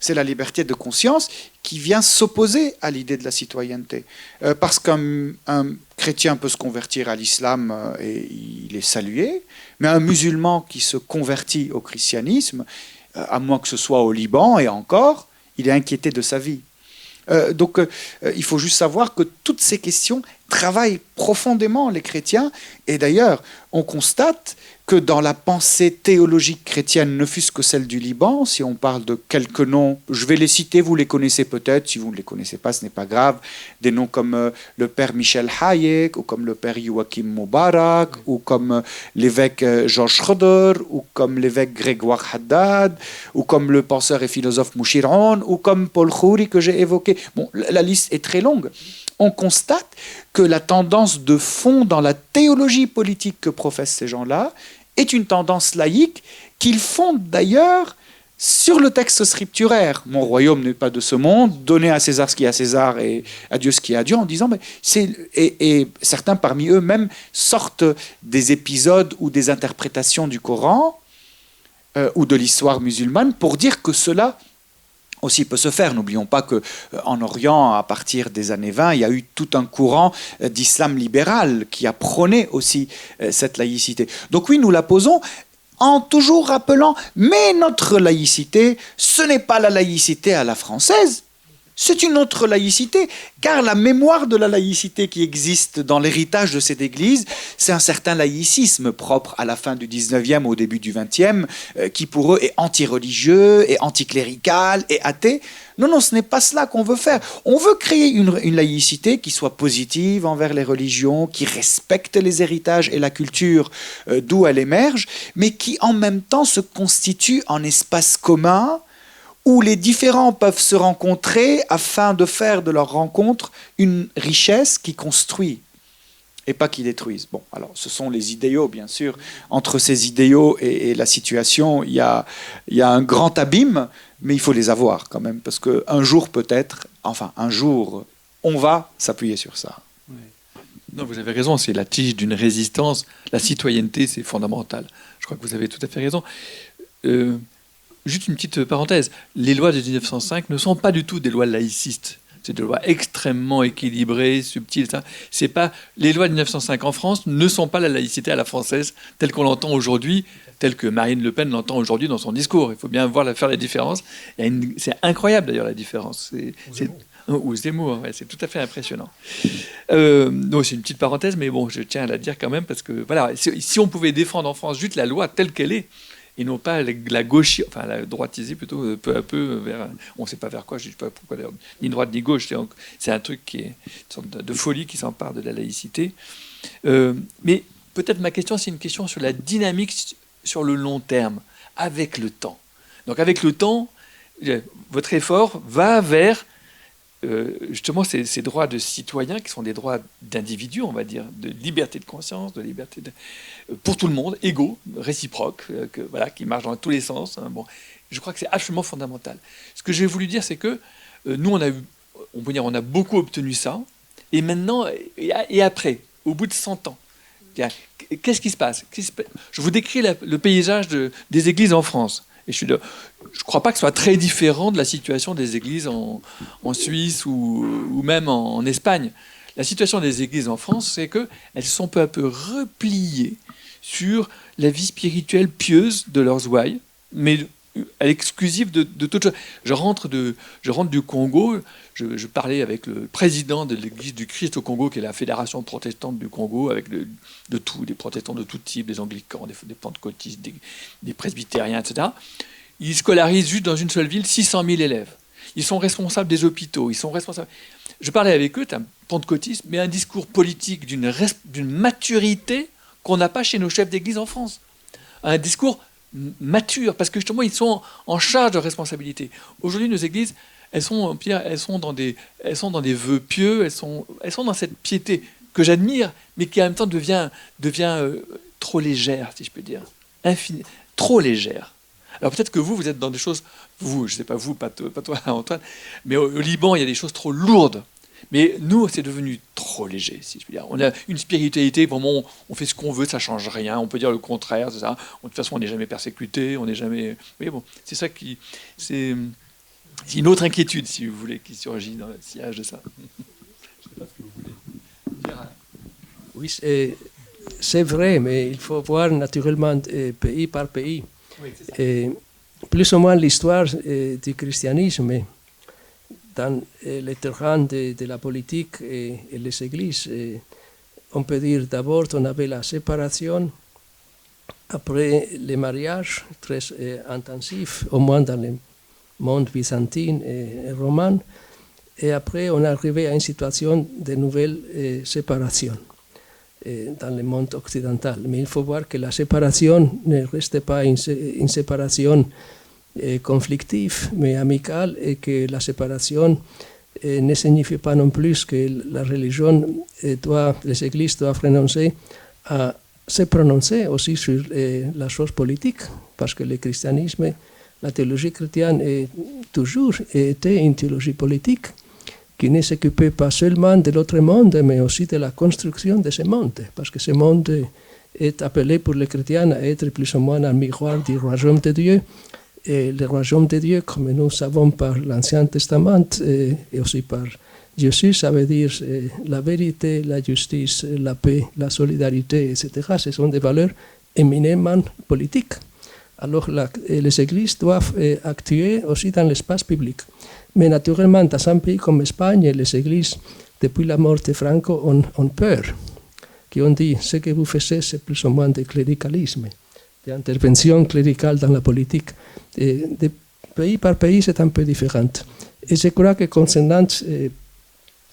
C'est la liberté de conscience qui vient s'opposer à l'idée de la citoyenneté. Parce qu'un chrétien peut se convertir à l'islam et il est salué, mais un musulman qui se convertit au christianisme, à moins que ce soit au Liban et encore, il est inquiété de sa vie. Donc il faut juste savoir que toutes ces questions travaillent profondément les chrétiens. Et d'ailleurs, on constate que dans la pensée théologique chrétienne, ne fût-ce que celle du Liban, si on parle de quelques noms, je vais les citer, vous les connaissez peut-être, si vous ne les connaissez pas, ce n'est pas grave, des noms comme le père Michel Hayek, ou comme le père Joachim Mubarak, ou comme l'évêque Georges Schroeder, ou comme l'évêque Grégoire Haddad, ou comme le penseur et philosophe Mouchiron, ou comme Paul Khoury que j'ai évoqué. Bon, la liste est très longue. On constate que la tendance de fond dans la théologie politique que professent ces gens-là est une tendance laïque qu'ils fondent d'ailleurs sur le texte scripturaire. Mon royaume n'est pas de ce monde, donnez à César ce qui est à César et à Dieu ce qui est à Dieu, en disant, et certains parmi eux même sortent des épisodes ou des interprétations du Coran ou de l'histoire musulmane pour dire que cela aussi peut se faire. N'oublions pas qu'en Orient, à partir des années 20, il y a eu tout un courant d'islam libéral qui a prôné aussi cette laïcité. Donc oui, nous la posons en toujours rappelant, mais notre laïcité, ce n'est pas la laïcité à la française, c'est une autre laïcité, car la mémoire de la laïcité qui existe dans l'héritage de cette Église, c'est un certain laïcisme propre à la fin du 19e, au début du 20e, qui pour eux est anti-religieux, et anticlérical, et athée. Non, ce n'est pas cela qu'on veut faire. On veut créer une laïcité qui soit positive envers les religions, qui respecte les héritages et la culture d'où elle émerge, mais qui en même temps se constitue en espace commun, où les différents peuvent se rencontrer afin de faire de leur rencontre une richesse qui construit. et pas qui détruisent. Bon, alors ce sont les idéaux, bien sûr. Entre ces idéaux et la situation, il y a un grand abîme, mais il faut les avoir quand même, parce qu'un jour peut-être, enfin un jour, on va s'appuyer sur ça. Non, vous avez raison, c'est la tige d'une résistance. La citoyenneté, c'est fondamental. Je crois que vous avez tout à fait raison. Juste une petite parenthèse. Les lois de 1905 ne sont pas du tout des lois laïcistes. C'est des lois extrêmement équilibrées, subtiles. C'est pas, les lois de 1905 en France ne sont pas la laïcité à la française telle qu'on l'entend aujourd'hui, telle que Marine Le Pen l'entend aujourd'hui dans son discours. Il faut bien faire la différence. C'est incroyable d'ailleurs la différence. Ou Zemmour, ouais, c'est tout à fait impressionnant. Donc c'est une petite parenthèse, mais bon, je tiens à la dire quand même, parce que voilà, si on pouvait défendre en France juste la loi telle qu'elle est, et non pas la gauche, enfin la droitiser plutôt peu à peu vers, on ne sait pas vers quoi, je ne sais pas pourquoi d'ailleurs, ni droite ni gauche, c'est un truc qui est une sorte de folie qui s'empare de la laïcité. Mais peut-être ma question, c'est une question sur la dynamique sur le long terme, avec le temps. Donc avec le temps, votre effort va vers justement ces droits de citoyens qui sont des droits d'individus, on va dire, de liberté de conscience, de liberté pour tout le monde, égaux, réciproques, qui marchent dans tous les sens. Hein, bon, je crois que c'est absolument fondamental. Ce que j'ai voulu dire, c'est que nous, on peut dire, on a beaucoup obtenu ça, et maintenant, et après, au bout de 100 ans, qu'est-ce qui se passe? Je vous décris le paysage des églises en France. Et je ne crois pas que ce soit très différent de la situation des églises en Suisse ou même en Espagne. La situation des églises en France, c'est qu'elles sont peu à peu repliées sur la vie spirituelle pieuse de leurs ouailles, mais à l'exclusive de toute chose. Je rentre du Congo, je parlais avec le président de l'Église du Christ au Congo, qui est la fédération protestante du Congo, avec de tout, des protestants de tout type, des anglicans, des pentecôtistes, des presbytériens, etc. Ils scolarisent juste dans une seule ville 600 000 élèves. Ils sont responsables des hôpitaux, ils sont responsables... Je parlais avec eux, c'est un pentecôtiste, mais un discours politique d'une maturité qu'on n'a pas chez nos chefs d'église en France. Un discours mature, parce que justement, ils sont en charge de responsabilité. Aujourd'hui, nos églises, elles sont dans des vœux pieux, elles sont dans cette piété que j'admire, mais qui en même temps devient trop légère, si je peux dire. Trop légère. Alors peut-être que vous êtes dans des choses, je ne sais pas vous, pas toi Antoine, mais au Liban, il y a des choses trop lourdes. Mais nous, c'est devenu trop léger, si je peux dire. On a une spiritualité, vraiment, on fait ce qu'on veut, ça ne change rien. On peut dire le contraire, c'est ça. De toute façon, on n'est jamais persécuté, on n'est jamais... Mais bon, c'est ça qui... C'est une autre inquiétude, si vous voulez, qui surgit dans le sillage de ça. Je ne sais pas ce que vous voulez dire. Oui, c'est vrai, mais il faut voir naturellement pays par pays. Oui, c'est ça. Plus ou moins l'histoire du christianisme dans les terrains de la politique et les églises. On peut dire d'abord on avait la séparation, après les mariages très intensifs, au moins dans le monde byzantin et romain, et après on est arrivé à une situation de nouvelle séparation dans le monde occidental. Mais il faut voir que la séparation ne reste pas une séparation conflictive, mais amicale, et que la séparation ne signifie pas non plus que la religion les églises doivent renoncer à se prononcer aussi sur la chose politique, parce que le christianisme, la théologie chrétienne a toujours été une théologie politique qui ne s'occupait pas seulement de l'autre monde, mais aussi de la construction de ce monde, parce que ce monde est appelé pour les chrétiens à être plus ou moins un miroir du royaume de Dieu. Et le royaume de Dieu, comme nous savons par l'Ancien Testament et aussi par Jésus, ça veut dire la vérité, la justice, la paix, la solidarité, etc. Ce sont des valeurs éminemment politiques. Alors les églises doivent actuer aussi dans l'espace public. Mais naturellement, dans un pays comme l'Espagne, les églises, depuis la mort de Franco, ont peur. Qui ont dit, ce que vous faites, c'est plus ou moins de cléricalisme, d'intervention cléricale dans la politique. Et de pays par pays, c'est un peu différent. Et je crois que concernant,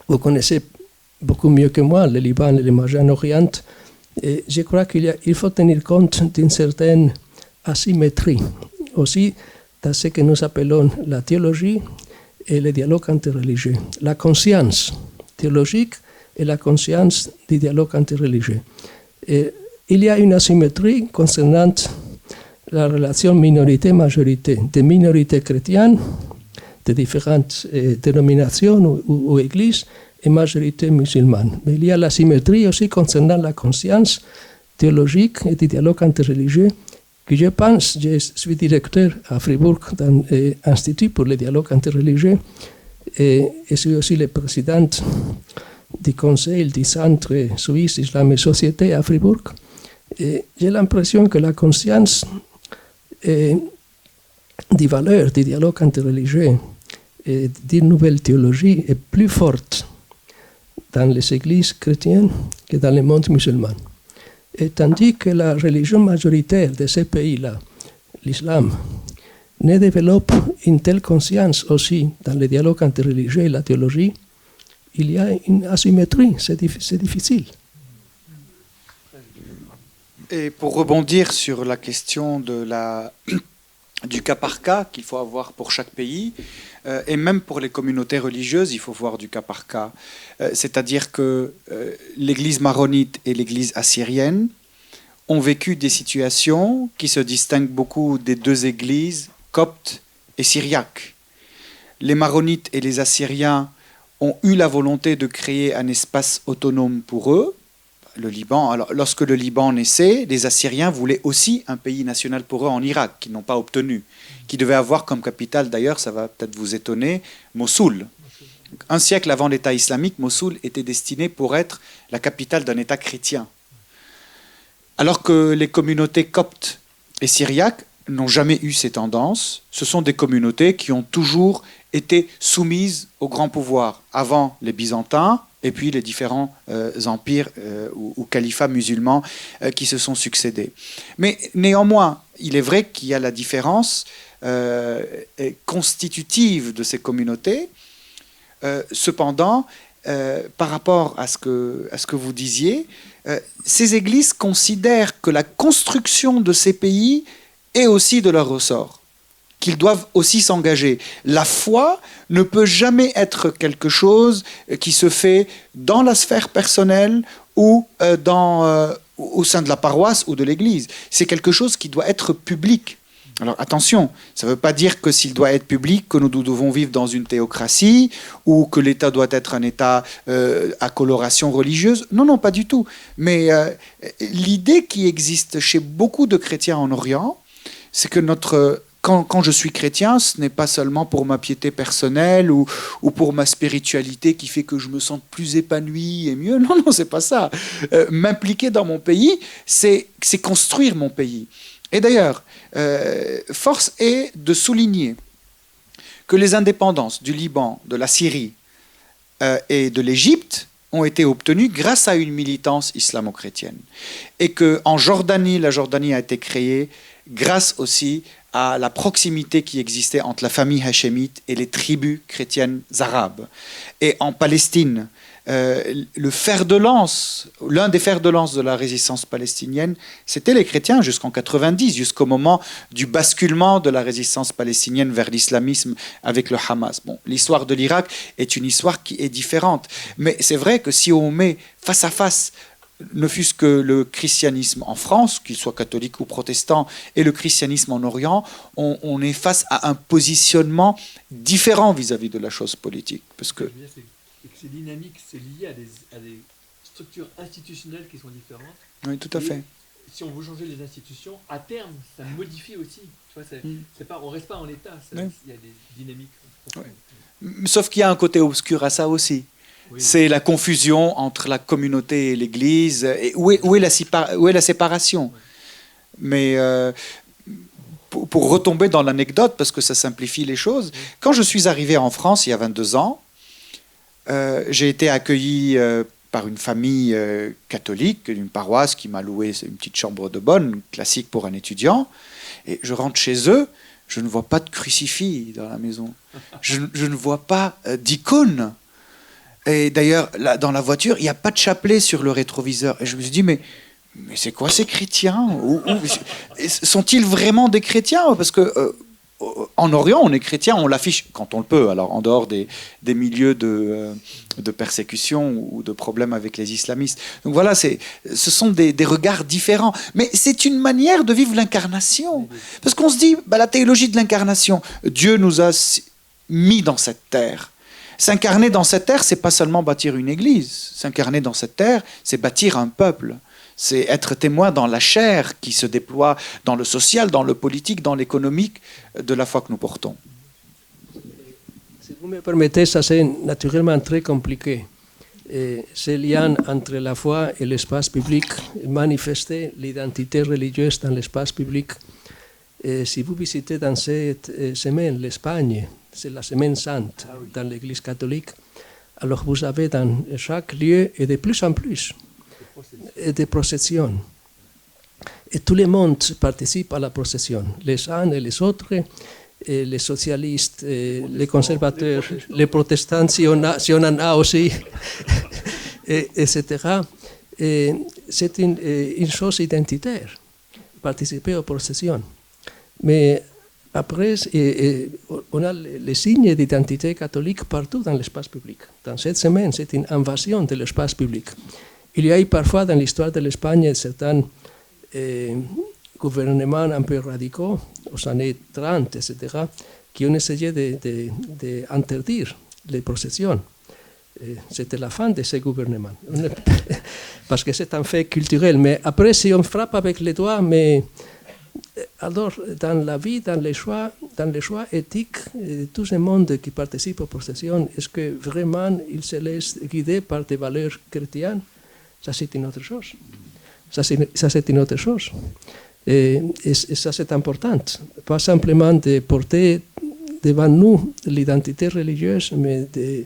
vous connaissez beaucoup mieux que moi le Liban et le Moyen-Orient, et je crois qu'il faut tenir compte d'une certaine asymétrie, aussi dans ce que nous appelons la théologie et le dialogue interreligieux. La conscience théologique et la conscience du dialogue interreligieux. Et il y a une asymétrie concernant la relation minorité-majorité, des minorités chrétiennes, de différentes dénominations ou églises, et majorité musulmane. Mais il y a l'asymétrie aussi concernant la conscience théologique et du dialogue interreligieux, que je pense, je suis directeur à Fribourg d'un institut pour le dialogue interreligieux, et je suis aussi le président du conseil du Centre suisse Islam et Société à Fribourg. Et j'ai l'impression que la conscience des valeurs du dialogue interreligieux et d'une nouvelle théologie est plus forte dans les églises chrétiennes que dans le monde musulman. Et tandis que la religion majoritaire de ces pays-là, l'islam, ne développe une telle conscience aussi dans le dialogue interreligieux et la théologie, il y a une asymétrie, c'est difficile. Et pour rebondir sur la question du cas par cas qu'il faut avoir pour chaque pays, et même pour les communautés religieuses, il faut voir du cas par cas. C'est-à-dire que l'Église maronite et l'Église assyrienne ont vécu des situations qui se distinguent beaucoup des deux églises coptes et syriaques. Les maronites et les assyriens ont eu la volonté de créer un espace autonome pour eux, le Liban. Alors, lorsque le Liban naissait, les Assyriens voulaient aussi un pays national pour eux en Irak, qu'ils n'ont pas obtenu, qui devait avoir comme capitale, d'ailleurs, ça va peut-être vous étonner, Mossoul. Un siècle avant l'État islamique, Mossoul était destiné pour être la capitale d'un État chrétien. Alors que les communautés coptes et syriaques n'ont jamais eu ces tendances. Ce sont des communautés qui ont toujours été soumises au grand pouvoir, avant les Byzantins, et puis les différents empires ou califats musulmans qui se sont succédés. Mais néanmoins, il est vrai qu'il y a la différence constitutive de ces communautés. Cependant, par rapport à ce que vous disiez, ces églises considèrent que la construction de ces pays est aussi de leur ressort, qu'ils doivent aussi s'engager. La foi ne peut jamais être quelque chose qui se fait dans la sphère personnelle ou au sein de la paroisse ou de l'église. C'est quelque chose qui doit être public. Alors attention, ça ne veut pas dire que s'il doit être public, que nous devons vivre dans une théocratie ou que l'État doit être un État à coloration religieuse. Non, non, pas du tout. Mais l'idée qui existe chez beaucoup de chrétiens en Orient, c'est que quand je suis chrétien, ce n'est pas seulement pour ma piété personnelle ou pour ma spiritualité qui fait que je me sens plus épanoui et mieux. Non, non, c'est pas ça. M'impliquer dans mon pays, c'est construire mon pays. Et d'ailleurs, force est de souligner que les indépendances du Liban, de la Syrie et de l'Égypte ont été obtenues grâce à une militance islamo-chrétienne. Et qu'en Jordanie, la Jordanie a été créée grâce aussi à la proximité qui existait entre la famille hachémite et les tribus chrétiennes arabes. Et en Palestine, le fer de lance, l'un des fers de lance de la résistance palestinienne, c'était les chrétiens jusqu'en 90, jusqu'au moment du basculement de la résistance palestinienne vers l'islamisme avec le Hamas. Bon, l'histoire de l'Irak est une histoire qui est différente, mais c'est vrai que si on met face à face ne fût-ce que le christianisme en France, qu'il soit catholique ou protestant, et le christianisme en Orient, on est face à un positionnement différent vis-à-vis de la chose politique. Parce que c'est dynamique, c'est lié à des structures institutionnelles qui sont différentes. Oui, tout à fait. Si on veut changer les institutions, à terme, ça modifie aussi. Tu vois, on ne reste pas en l'état, il y a des dynamiques. Oui. Sauf qu'il y a un côté obscur à ça aussi. Oui. C'est la confusion entre la communauté et l'Église. Et où est la séparation? Oui. Mais pour retomber dans l'anecdote, parce que ça simplifie les choses, oui. Quand je suis arrivé en France il y a 22 ans, j'ai été accueilli par une famille catholique, d'une paroisse qui m'a loué une petite chambre de bonne, classique pour un étudiant. Et je rentre chez eux, je ne vois pas de crucifix dans la maison. Je ne vois pas d'icône. Et d'ailleurs, là, dans la voiture, il n'y a pas de chapelet sur le rétroviseur. Et je me suis dit, mais c'est quoi ces chrétiens? Sont-ils vraiment des chrétiens? Parce que en Orient, on est chrétien, on l'affiche quand on le peut, alors en dehors des milieux de persécution ou de problèmes avec les islamistes. Donc voilà, ce sont des regards différents. Mais c'est une manière de vivre l'incarnation. Parce qu'on se dit, la théologie de l'incarnation, Dieu nous a mis dans cette terre. S'incarner dans cette terre, c'est pas seulement bâtir une église. S'incarner dans cette terre, c'est bâtir un peuple. C'est être témoin dans la chair qui se déploie dans le social, dans le politique, dans l'économique de la foi que nous portons. Si vous me permettez, ça c'est naturellement très compliqué. Ce lien entre la foi et l'espace public, manifester l'identité religieuse dans l'espace public. Si vous visitez dans cette semaine l'Espagne, c'est la semaine sainte dans l'Église catholique, alors vous avez dans chaque lieu, et de plus en plus, des processions. Et tout le monde participe à la procession, les uns et les autres, et les socialistes, les conservateurs, les protestants, si on en a aussi, etc. Et c'est une chose identitaire, participer aux processions. Mais après, on a les signes d'identité catholique partout dans l'espace public. Dans cette semaine, c'est une invasion de l'espace public. Il y a eu parfois dans l'histoire de l'Espagne certains gouvernements un peu radicaux, aux années 30, etc., qui ont essayé d'interdire les processions. C'était la fin de ces gouvernements, parce que c'est un fait culturel. Mais après, si on frappe avec les doigts, mais alors dans la vie, dans les choix éthiques, tout ce monde qui participe aux processions, est-ce que vraiment il se laisse guider par des valeurs chrétiennes? Ça, c'est une autre chose. Ça, c'est une autre chose. Et ça, c'est important. Pas simplement de porter devant nous l'identité religieuse, mais de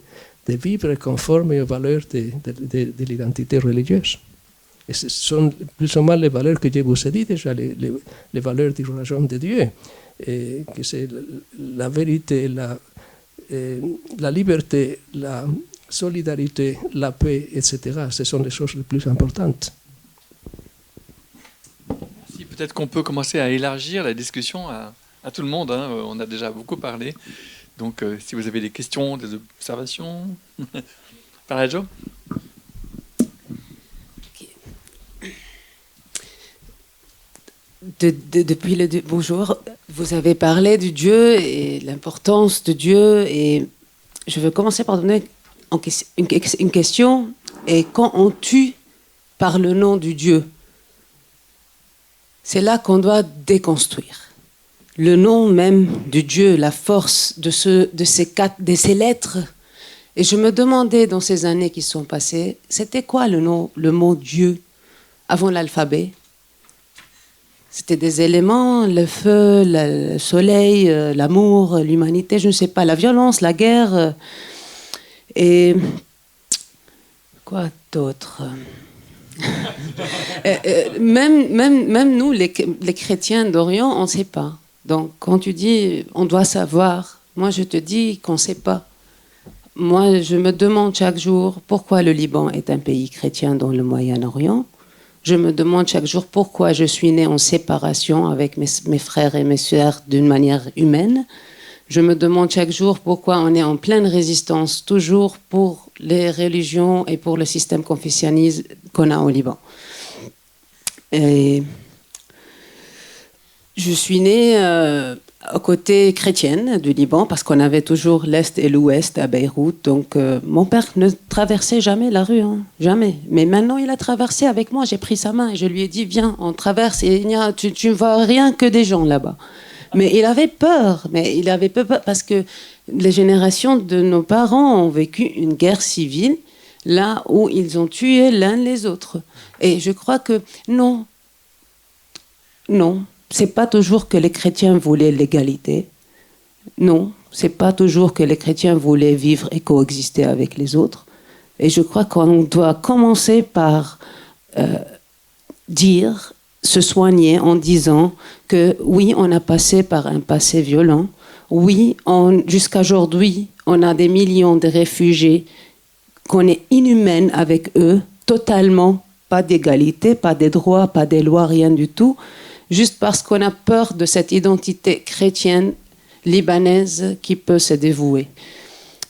vivre conforme aux valeurs de l'identité religieuse. Et ce sont plus ou moins les valeurs que je vous ai dit déjà, les valeurs du royaume de Dieu, que c'est la vérité, la liberté, la solidarité, la paix, etc. Ce sont les choses les plus importantes. Si, peut-être qu'on peut commencer à élargir la discussion à tout le monde. On a déjà beaucoup parlé. Donc, si vous avez des questions, des observations, par Joe. Depuis le bonjour, vous avez parlé du Dieu et l'importance de Dieu. Et je veux commencer par donner une question. Et quand on tue par le nom du Dieu, c'est là qu'on doit déconstruire. Le nom même du Dieu, la force de ces lettres. Et je me demandais dans ces années qui sont passées, c'était quoi le mot Dieu avant l'alphabet? C'était des éléments, le feu, le soleil, l'amour, l'humanité, je ne sais pas, la violence, la guerre. Et quoi d'autre? Même nous, les chrétiens d'Orient, on ne sait pas. Donc quand tu dis on doit savoir, moi je te dis qu'on ne sait pas. Moi je me demande chaque jour pourquoi le Liban est un pays chrétien dans le Moyen-Orient. Je me demande chaque jour pourquoi je suis née en séparation avec mes frères et mes sœurs d'une manière humaine. Je me demande chaque jour pourquoi on est en pleine résistance toujours pour les religions et pour le système confucianiste qu'on a au Liban. Et je suis née à côté chrétienne du Liban parce qu'on avait toujours l'Est et l'Ouest à Beyrouth. Donc mon père ne traversait jamais la rue, jamais. Mais maintenant il a traversé avec moi, j'ai pris sa main et je lui ai dit viens, on traverse et tu ne vois rien que des gens là-bas. Mais il avait peur, parce que les générations de nos parents ont vécu une guerre civile là où ils ont tué l'un les autres. Et je crois que non, c'est pas toujours que les chrétiens voulaient l'égalité. Non, c'est pas toujours que les chrétiens voulaient vivre et coexister avec les autres. Et je crois qu'on doit commencer par se soigner en disant que oui, on a passé par un passé violent. Oui, jusqu'à aujourd'hui, on a des millions de réfugiés, qu'on est inhumaine avec eux, totalement, pas d'égalité, pas des droits, pas des lois, rien du tout. Juste parce qu'on a peur de cette identité chrétienne libanaise qui peut se dévouer.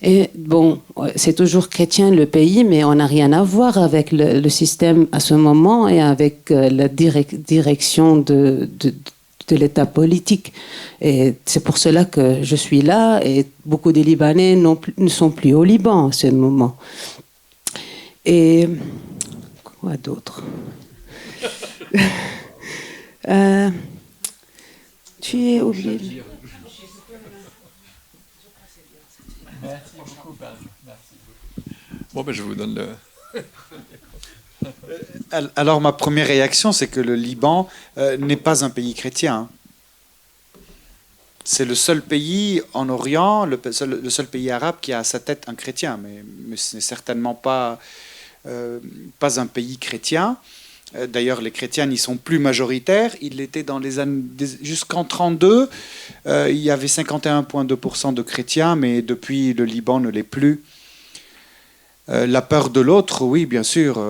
Et bon, c'est toujours chrétien le pays, mais on n'a rien à voir avec le système à ce moment et avec la direction de l'État politique. Et c'est pour cela que je suis là, et beaucoup des Libanais ne sont plus au Liban à ce moment. Et quoi d'autre? Tu es oublié. Merci beaucoup. Bon, ben, je vous donne le... Alors, ma première réaction, c'est que le Liban n'est pas un pays chrétien. C'est le seul pays en Orient, le seul pays arabe qui a à sa tête un chrétien, mais ce n'est certainement pas un pays chrétien. D'ailleurs, les chrétiens n'y sont plus majoritaires. Il était dans les années jusqu'en 1932, il y avait 51,2% de chrétiens, mais depuis le Liban ne l'est plus. La peur de l'autre, oui, bien sûr.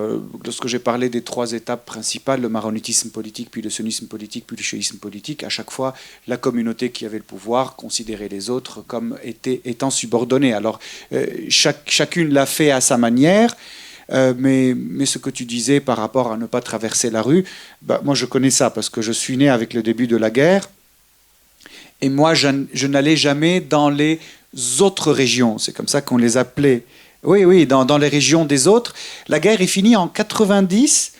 Lorsque j'ai parlé des 3 étapes principales, le maronitisme politique, puis le sunnisme politique, puis le chiisme politique, à chaque fois, la communauté qui avait le pouvoir considérait les autres comme étant subordonnés. Alors, chacune l'a fait à sa manière. Mais ce que tu disais par rapport à ne pas traverser la rue, moi je connais ça parce que je suis né avec le début de la guerre et moi je n'allais jamais dans les autres régions, c'est comme ça qu'on les appelait. Oui, dans les régions des autres. La guerre est finie en 90,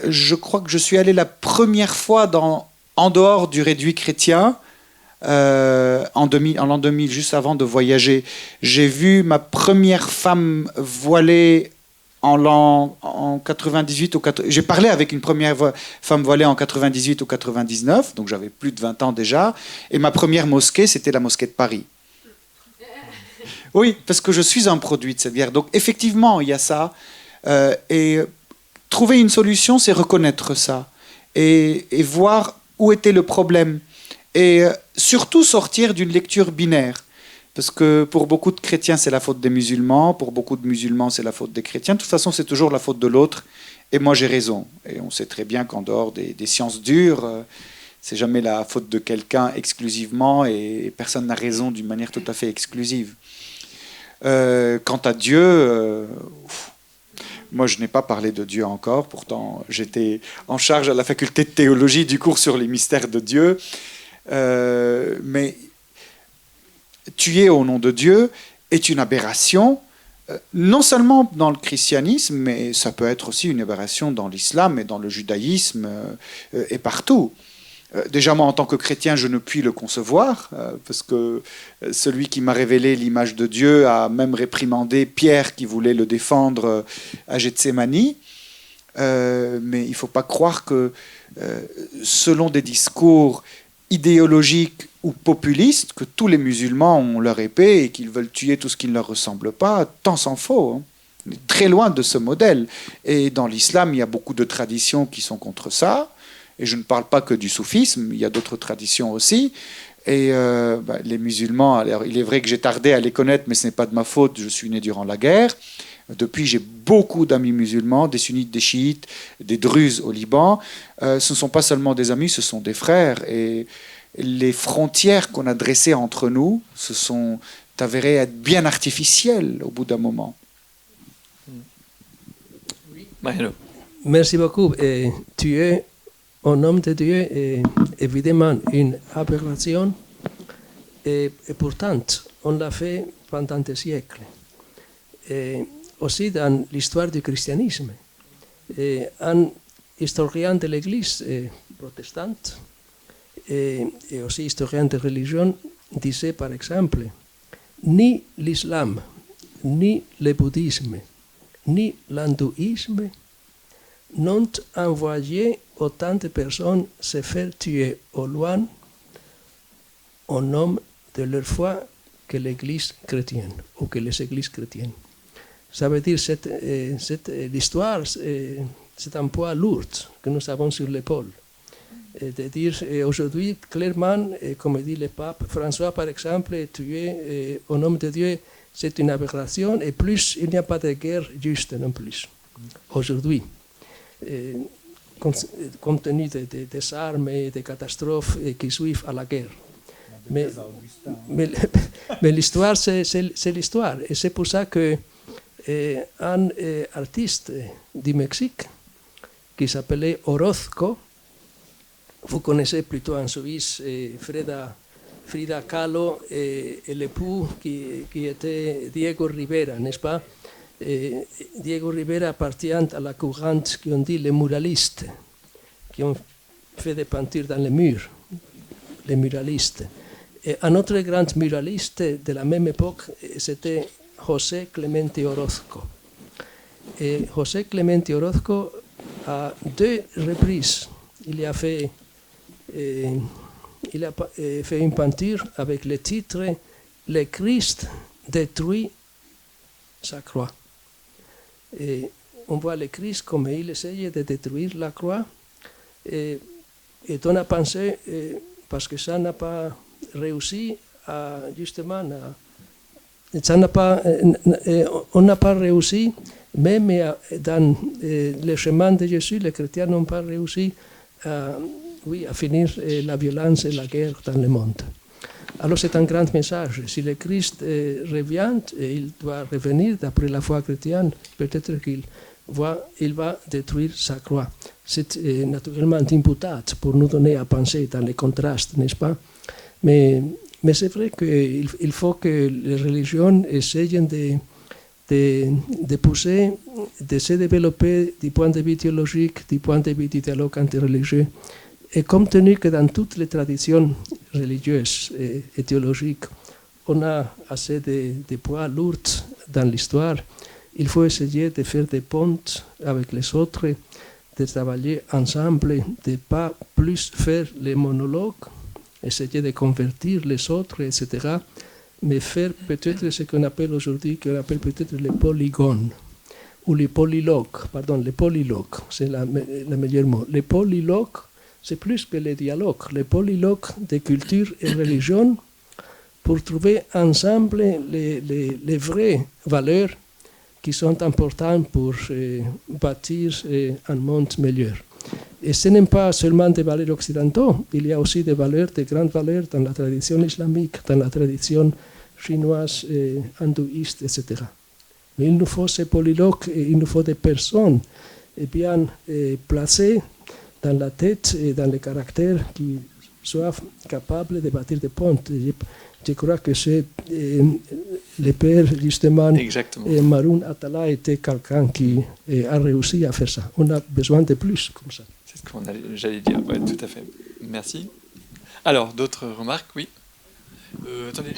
je crois que je suis allé la première fois en dehors du réduit chrétien. En l'an 2000, juste avant de voyager, j'ai vu ma première femme voilée en 98 ou 80. J'ai parlé avec une première femme voilée en 98 ou 99, donc j'avais plus de 20 ans déjà, et ma première mosquée, c'était la mosquée de Paris. Oui, parce que je suis un produit de cette guerre. Donc effectivement, il y a ça, et trouver une solution, c'est reconnaître ça, et voir où était le problème, et surtout sortir d'une lecture binaire. Parce que pour beaucoup de chrétiens, c'est la faute des musulmans. Pour beaucoup de musulmans, c'est la faute des chrétiens. De toute façon, c'est toujours la faute de l'autre. Et moi, j'ai raison. Et on sait très bien qu'en dehors des sciences dures, c'est jamais la faute de quelqu'un exclusivement. Et personne n'a raison d'une manière tout à fait exclusive. Quant à Dieu, moi, je n'ai pas parlé de Dieu encore. Pourtant, j'étais en charge à la faculté de théologie du cours sur les mystères de Dieu. Mais tuer au nom de Dieu est une aberration, non seulement dans le christianisme, mais ça peut être aussi une aberration dans l'islam et dans le judaïsme et partout. Déjà, moi, en tant que chrétien, je ne puis le concevoir, parce que celui qui m'a révélé l'image de Dieu a même réprimandé Pierre qui voulait le défendre à Gethsémani. Mais il ne faut pas croire que, selon des discours idéologiques ou populistes, que tous les musulmans ont leur épée et qu'ils veulent tuer tout ce qui ne leur ressemble pas, tant s'en faut. Hein. On est très loin de ce modèle. Et dans l'islam, il y a beaucoup de traditions qui sont contre ça. Et je ne parle pas que du soufisme, il y a d'autres traditions aussi. Et les musulmans, alors, il est vrai que j'ai tardé à les connaître, mais ce n'est pas de ma faute, je suis né durant la guerre. Depuis, j'ai beaucoup d'amis musulmans, des sunnites, des chiites, des druzes au Liban. Ce ne sont pas seulement des amis, ce sont des frères. Et les frontières qu'on a dressées entre nous se sont avérées être bien artificielles au bout d'un moment. Merci beaucoup. Et tu es un homme de Dieu et évidemment une aberration. Et pourtant, on l'a fait pendant des siècles. Et aussi dans l'histoire du christianisme. Et un historien de l'Église protestante et aussi historien de religion disait par exemple, ni l'islam, ni le bouddhisme, ni l'hindouisme n'ont envoyé autant de personnes se faire tuer au loin au nom de leur foi que l'Église chrétienne ou que les églises chrétiennes. Ça veut dire que l'histoire, c'est un poids lourd que nous avons sur l'épaule. De dire aujourd'hui, clairement, comme dit le pape François, par exemple, tuer au nom de Dieu, c'est une aberration, et plus, il n'y a pas de guerre juste non plus. Aujourd'hui, compte tenu des armes et des catastrophes qui suivent à la guerre. mais l'histoire, c'est l'histoire. Et c'est pour ça que un artiste du Mexique qui s'appelait Orozco, vous connaissez plutôt en Suisse Frida Kahlo et l'époux qui était Diego Rivera, n'est-ce pas? Diego Rivera appartient à la courante qui on dit les muralistes, qui ont fait des peintures dans les murs, les muralistes. Et un autre grand muraliste de la même époque, c'était José Clemente Orozco. Et José Clemente Orozco, à 2 reprises, il a fait une peinture avec le titre « Le Christ détruit sa croix ». Et on voit le Christ comme il essaye de détruire la croix. Et on a pensé, parce que ça n'a pas réussi on n'a pas réussi, même dans le chemin de Jésus, les chrétiens n'ont pas réussi à finir la violence et la guerre dans le monde. Alors c'est un grand message. Si le Christ revient, et il doit revenir d'après la foi chrétienne, peut-être qu'il va détruire sa croix. C'est naturellement imputate pour nous donner à penser dans les contrastes, n'est-ce pas? Mais c'est vrai qu'il faut que les religions essayent de pousser, de se développer du point de vue théologique, du point de vue du dialogue interreligieux. Et compte tenu que dans toutes les traditions religieuses et théologiques, on a assez de poids lourds dans l'histoire, il faut essayer de faire des ponts avec les autres, de travailler ensemble, de ne pas plus faire les monologues, essayer de convertir les autres, etc., mais faire peut-être ce qu'on appelle aujourd'hui, peut-être les polygones, ou les polylogues, c'est le meilleur mot. Les polylogues, c'est plus que les dialogues, les polylogues de culture et religion, pour trouver ensemble les vraies valeurs qui sont importantes pour bâtir un monde meilleur. Et ce n'est pas seulement des valeurs occidentales, il y a aussi des grandes valeurs dans la tradition islamique, dans la tradition chinoise, hindouiste, etc. Mais il nous faut ces polylogues et il nous faut des personnes bien placées dans la tête et dans le caractère qui soient capables de bâtir des ponts. Je crois que c'est le père, justement, Maroun Atallah était quelqu'un qui a réussi à faire ça. On a besoin de plus comme ça. C'est ce que j'allais dire, ouais, tout à fait. Merci. Alors, d'autres remarques? Oui. Attendez.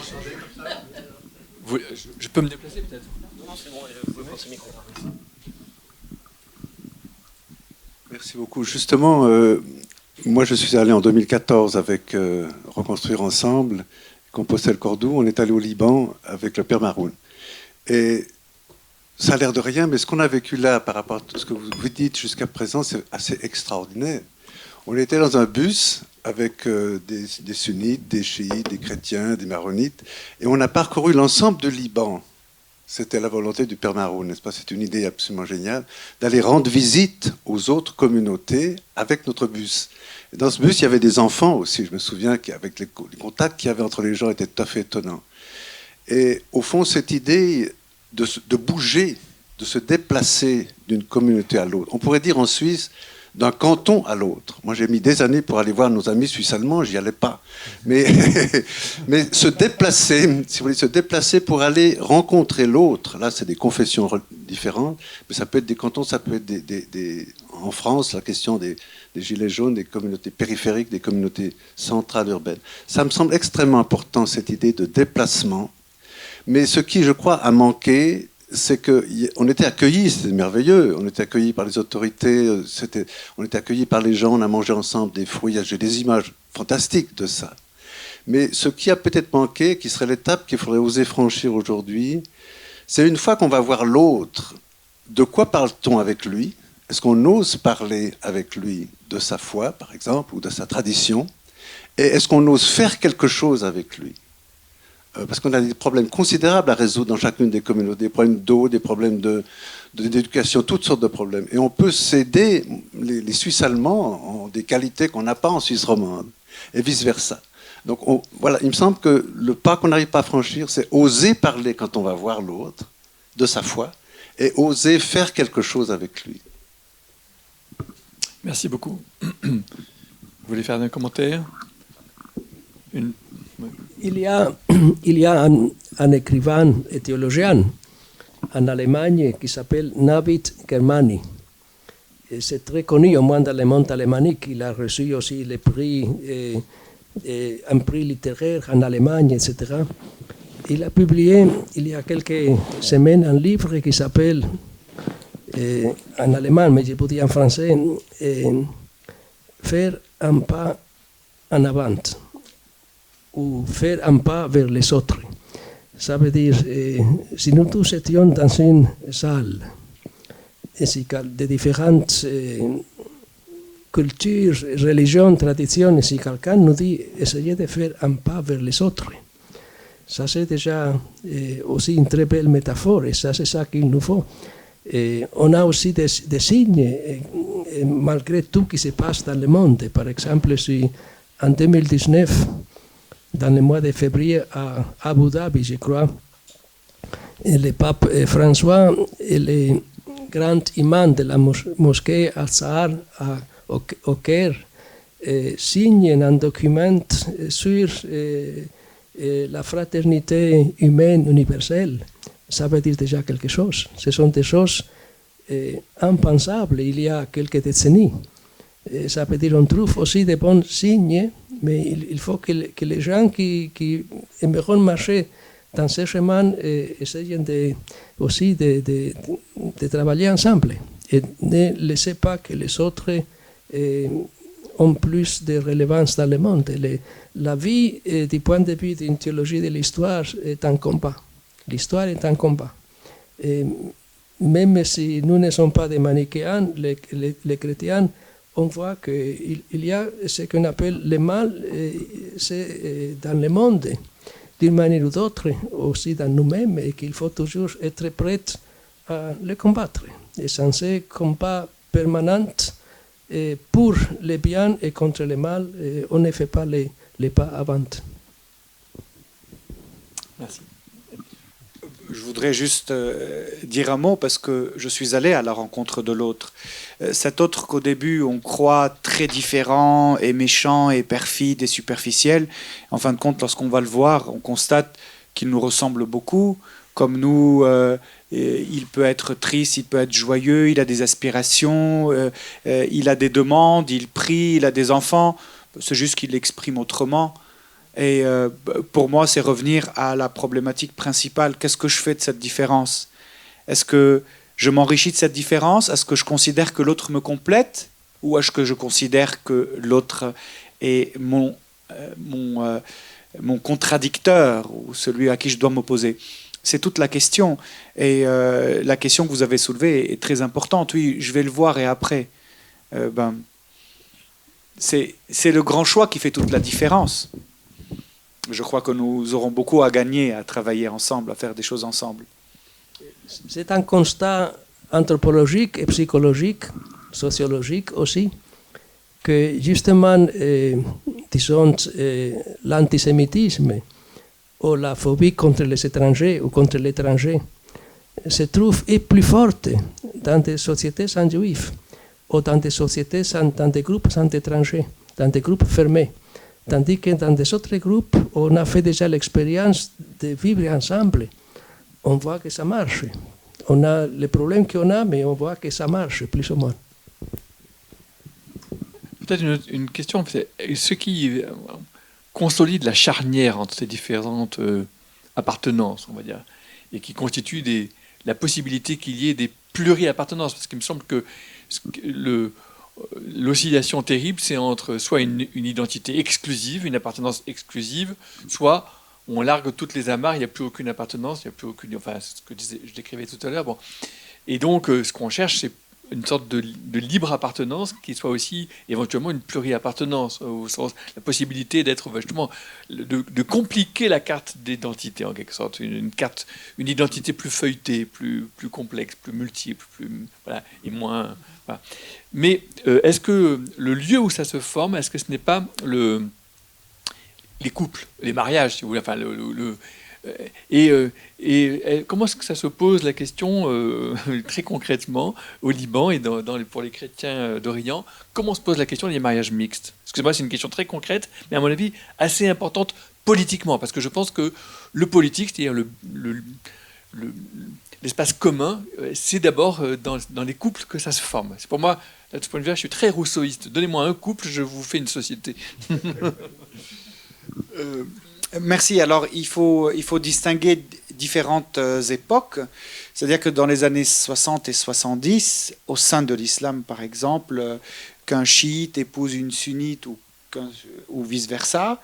Je peux me déplacer peut-être? Non, c'est bon, vous pouvez prendre ce micro. Merci beaucoup. Justement, moi je suis allé en 2014 avec Reconstruire Ensemble, Compostelle Cordoue. On est allé au Liban avec le père Maroun. Et ça a l'air de rien, mais ce qu'on a vécu là par rapport à tout ce que vous dites jusqu'à présent, c'est assez extraordinaire. On était dans un bus avec des sunnites, des chiites, des chrétiens, des maronites, et on a parcouru l'ensemble du Liban. C'était la volonté du père Maroun, n'est-ce pas? C'est une idée absolument géniale, d'aller rendre visite aux autres communautés avec notre bus. Et dans ce bus, il y avait des enfants aussi. Je me souviens qu'avec les contacts qu'il y avait entre les gens étaient tout à fait étonnants. Et au fond, cette idée de bouger, de se déplacer d'une communauté à l'autre, on pourrait dire en Suisse, d'un canton à l'autre. Moi, j'ai mis des années pour aller voir nos amis suisses-allemands, j'y allais pas. Mais se déplacer, si vous voulez, se déplacer pour aller rencontrer l'autre, là, c'est des confessions différentes, mais ça peut être des cantons, ça peut être en France, la question des gilets jaunes, des communautés périphériques, des communautés centrales urbaines. Ça me semble extrêmement important, cette idée de déplacement. Mais ce qui, je crois, a manqué, c'est qu'on était accueillis, c'était merveilleux, on était accueillis par les autorités, on était accueillis par les gens, on a mangé ensemble des fruits, j'ai des images fantastiques de ça. Mais ce qui a peut-être manqué, qui serait l'étape qu'il faudrait oser franchir aujourd'hui, c'est une fois qu'on va voir l'autre, de quoi parle-t-on avec lui? Est-ce qu'on ose parler avec lui de sa foi, par exemple, ou de sa tradition? Et est-ce qu'on ose faire quelque chose avec lui? Parce qu'on a des problèmes considérables à résoudre dans chacune des communautés, des problèmes d'eau, des problèmes d'éducation, toutes sortes de problèmes. Et on peut s'aider, les Suisses allemands ont des qualités qu'on n'a pas en Suisse romande, et vice-versa. Donc voilà, il me semble que le pas qu'on n'arrive pas à franchir, c'est oser parler quand on va voir l'autre de sa foi et oser faire quelque chose avec lui. Merci beaucoup. Vous voulez faire un commentaire? Il y a un écrivain et théologien en Allemagne qui s'appelle Navid Germani. Et c'est très connu, au moins dans le monde alémanique. Il a reçu aussi le prix, un prix littéraire en Allemagne, etc. Il a publié il y a quelques semaines un livre qui s'appelle, en allemand, mais je peux dire en français, Faire un pas en avant, ou faire un pas vers les autres. Ça veut dire, si nous tous étions dans une salle de différentes cultures, religions, traditions, et si quelqu'un nous dit essayez de faire un pas vers les autres, ça c'est déjà aussi une très belle métaphore, et ça c'est ça qu'il nous faut. Et on a aussi des signes, malgré tout qui se passe dans le monde. Par exemple, si en 2019, dans le mois de février à Abu Dhabi, je crois, le pape François et le grand imam de la mosquée Al-Zahar au Caire signent un document sur la fraternité humaine universelle. Ça veut dire déjà quelque chose. Ce sont des choses impensables il y a quelques décennies. Ça veut dire qu'on trouve aussi des bons signes, mais il faut que les gens qui aimeront marcher dans ce chemin essayent aussi de travailler ensemble et ne laissez pas que les autres ont plus de relevance dans le monde. La vie, du point de vue d'une théologie de l'histoire, est un combat. L'histoire est un combat. Et même si nous ne sommes pas des manichéens, les chrétiens, on voit qu'il y a ce qu'on appelle le mal, c'est dans le monde, d'une manière ou d'autre, aussi dans nous-mêmes, et qu'il faut toujours être prêt à le combattre. Et sans ce combat permanent pour le bien et contre le mal, on ne fait pas les pas avant. Merci. Je voudrais juste dire un mot parce que je suis allé à la rencontre de l'autre. Cet autre qu'au début on croit très différent et méchant et perfide et superficiel, en fin de compte lorsqu'on va le voir, on constate qu'il nous ressemble beaucoup. Comme nous, il peut être triste, il peut être joyeux, il a des aspirations, il a des demandes, il prie, il a des enfants. C'est juste qu'il l'exprime autrement. Et pour moi, c'est revenir à la problématique principale. Qu'est-ce que je fais de cette différence? Est-ce que je m'enrichis de cette différence? Est-ce que je considère que l'autre me complète? Ou est-ce que je considère que l'autre est mon contradicteur ou celui à qui je dois m'opposer? C'est toute la question. Et la question que vous avez soulevée est très importante. Oui, je vais le voir et après. C'est le grand choix qui fait toute la différence. Je crois que nous aurons beaucoup à gagner à travailler ensemble, à faire des choses ensemble. C'est un constat anthropologique et psychologique, sociologique aussi, que justement, disons, l'antisémitisme ou la phobie contre les étrangers ou contre l'étranger se trouve plus forte dans des sociétés sans juifs ou dans des sociétés dans des groupes sans étrangers, dans des groupes fermés. Tandis que dans des autres groupes, on a fait déjà l'expérience de vivre ensemble. On voit que ça marche. On a les problèmes qu'on a, mais on voit que ça marche, plus ou moins. Peut-être une question. Ce qui consolide la charnière entre ces différentes appartenances, on va dire, et qui constitue la possibilité qu'il y ait des pluri-appartenances, parce qu'il me semble que l'oscillation terrible, c'est entre soit une identité exclusive, une appartenance exclusive, soit on largue toutes les amarres, il n'y a plus aucune appartenance, il n'y a plus aucune... Enfin, c'est ce que je décrivais tout à l'heure. Bon. Et donc, ce qu'on cherche, c'est une sorte de libre appartenance qui soit aussi éventuellement une pluri-appartenance, au sens la possibilité d'être justement de compliquer la carte d'identité en quelque sorte, une identité plus feuilletée, plus complexe, plus multiple, voilà, et moins... Voilà. Mais est-ce que le lieu où ça se forme, est-ce que ce n'est pas les couples, les mariages, si vous voulez. Enfin, comment est-ce que ça se pose la question très concrètement au Liban et pour les chrétiens d'Orient? Comment se pose la question des mariages mixtes? Excusez-moi, c'est une question très concrète, mais à mon avis assez importante politiquement, parce que je pense que le politique, c'est-à-dire l'espace commun, c'est d'abord dans les couples que ça se forme. C'est pour moi, de ce point de vue-là, je suis très rousseauiste. Donnez-moi un couple, je vous fais une société. Merci. Alors, il faut distinguer différentes époques. C'est-à-dire que dans les années 60 et 70, au sein de l'islam, par exemple, qu'un chiite épouse une sunnite ou vice-versa,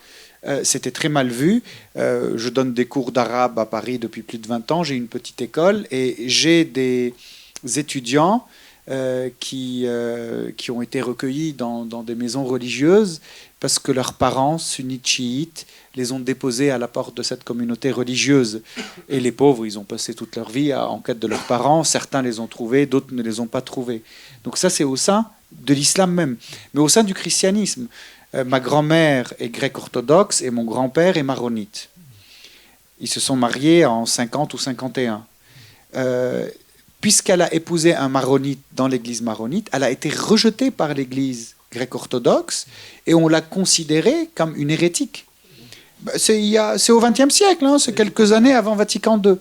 c'était très mal vu. Je donne des cours d'arabe à Paris depuis plus de 20 ans. J'ai une petite école et j'ai des étudiants qui ont été recueillis dans des maisons religieuses parce que leurs parents, sunnites chiites, les ont déposés à la porte de cette communauté religieuse. Et les pauvres, ils ont passé toute leur vie en quête de leurs parents. Certains les ont trouvés, d'autres ne les ont pas trouvés. Donc ça, c'est au sein de l'islam même. Mais au sein du christianisme, ma grand-mère est grecque-orthodoxe et mon grand-père est maronite. Ils se sont mariés en 50 ou 51. Puisqu'elle a épousé un maronite dans l'église maronite, elle a été rejetée par l'église grecque-orthodoxe et on l'a considérée comme une hérétique. C'est au XXe siècle, hein, c'est quelques années avant Vatican II.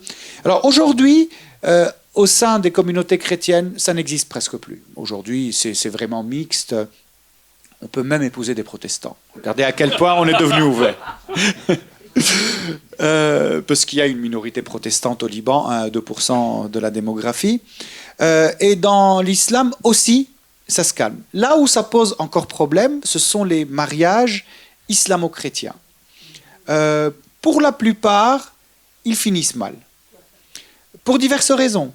Alors aujourd'hui, au sein des communautés chrétiennes, ça n'existe presque plus. Aujourd'hui, c'est vraiment mixte. On peut même épouser des protestants. Regardez à quel point on est devenu ouvert. Parce qu'il y a une minorité protestante au Liban, 1 à 2% de la démographie. Et dans l'islam aussi, ça se calme. Là où ça pose encore problème, ce sont les mariages islamo-chrétiens. Pour la plupart, ils finissent mal. Pour diverses raisons.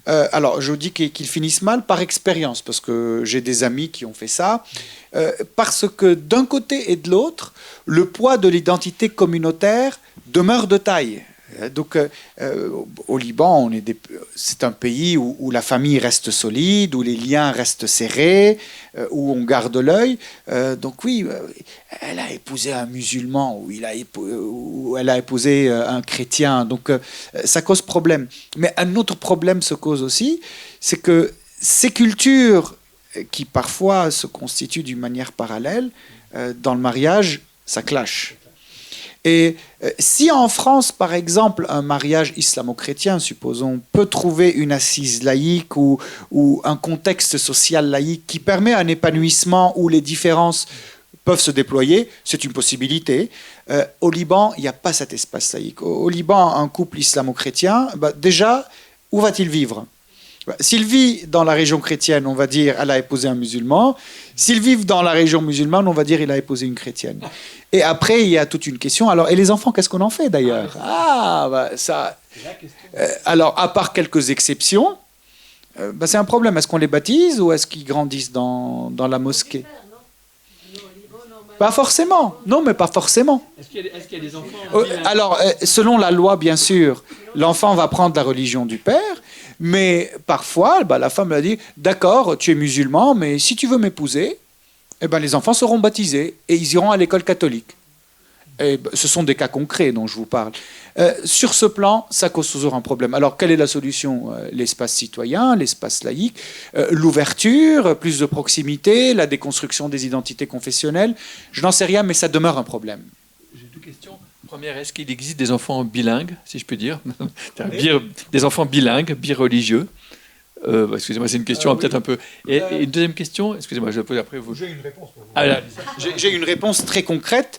Alors, je vous dis qu'ils finissent mal par expérience, parce que j'ai des amis qui ont fait ça, parce que d'un côté et de l'autre, le poids de l'identité communautaire demeure de taille. Donc, au Liban, c'est un pays où la famille reste solide, où les liens restent serrés, où on garde l'œil. Donc oui, elle a épousé un musulman, ou elle a épousé un chrétien. Donc ça cause problème. Mais un autre problème se cause aussi, c'est que ces cultures qui parfois se constituent d'une manière parallèle, dans le mariage, ça clash. Et si en France, par exemple, un mariage islamo-chrétien, supposons, peut trouver une assise laïque ou un contexte social laïque qui permet un épanouissement où les différences peuvent se déployer, c'est une possibilité. Au Liban, il n'y a pas cet espace laïque. Au Liban, un couple islamo-chrétien, déjà, où va-t-il vivre ? S'il vit dans la région chrétienne, on va dire elle a épousé un musulman. S'il vit dans la région musulmane, on va dire il a épousé une chrétienne. Et après, il y a toute une question. Alors, et les enfants, qu'est-ce qu'on en fait d'ailleurs ? Alors, à part quelques exceptions, c'est un problème. Est-ce qu'on les baptise ou est-ce qu'ils grandissent dans la mosquée ? Pas forcément. Non, mais pas forcément. Est-ce qu'il y a des enfants alors, selon la loi, bien sûr, l'enfant va prendre la religion du père. Mais parfois, la femme a dit « D'accord, tu es musulman, mais si tu veux m'épouser, les enfants seront baptisés et ils iront à l'école catholique. » Et ce sont des cas concrets dont je vous parle. Sur ce plan, ça cause toujours un problème. Alors, quelle est la solution ? L'espace citoyen, l'espace laïque, l'ouverture, plus de proximité, la déconstruction des identités confessionnelles. Je n'en sais rien, mais ça demeure un problème. J'ai deux questions. Première, est-ce qu'il existe des enfants bilingues, si je peux dire, des enfants bilingues, bireligieux? Excusez-moi, c'est une question peut-être un peu. Et une deuxième question, excusez-moi, je pose après vous. J'ai une réponse pour vous. J'ai une réponse très concrète.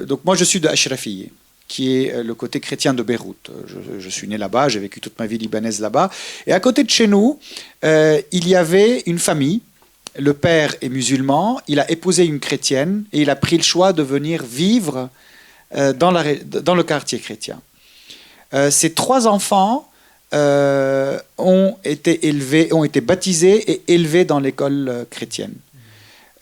Donc moi, je suis de Ashrafiyeh, qui est le côté chrétien de Beyrouth. Je suis né là-bas, j'ai vécu toute ma vie libanaise là-bas. Et à côté de chez nous, il y avait une famille. Le père est musulman, il a épousé une chrétienne et il a pris le choix de venir vivre dans le quartier chrétien. Ces 3 enfants ont été baptisés et élevés dans l'école chrétienne.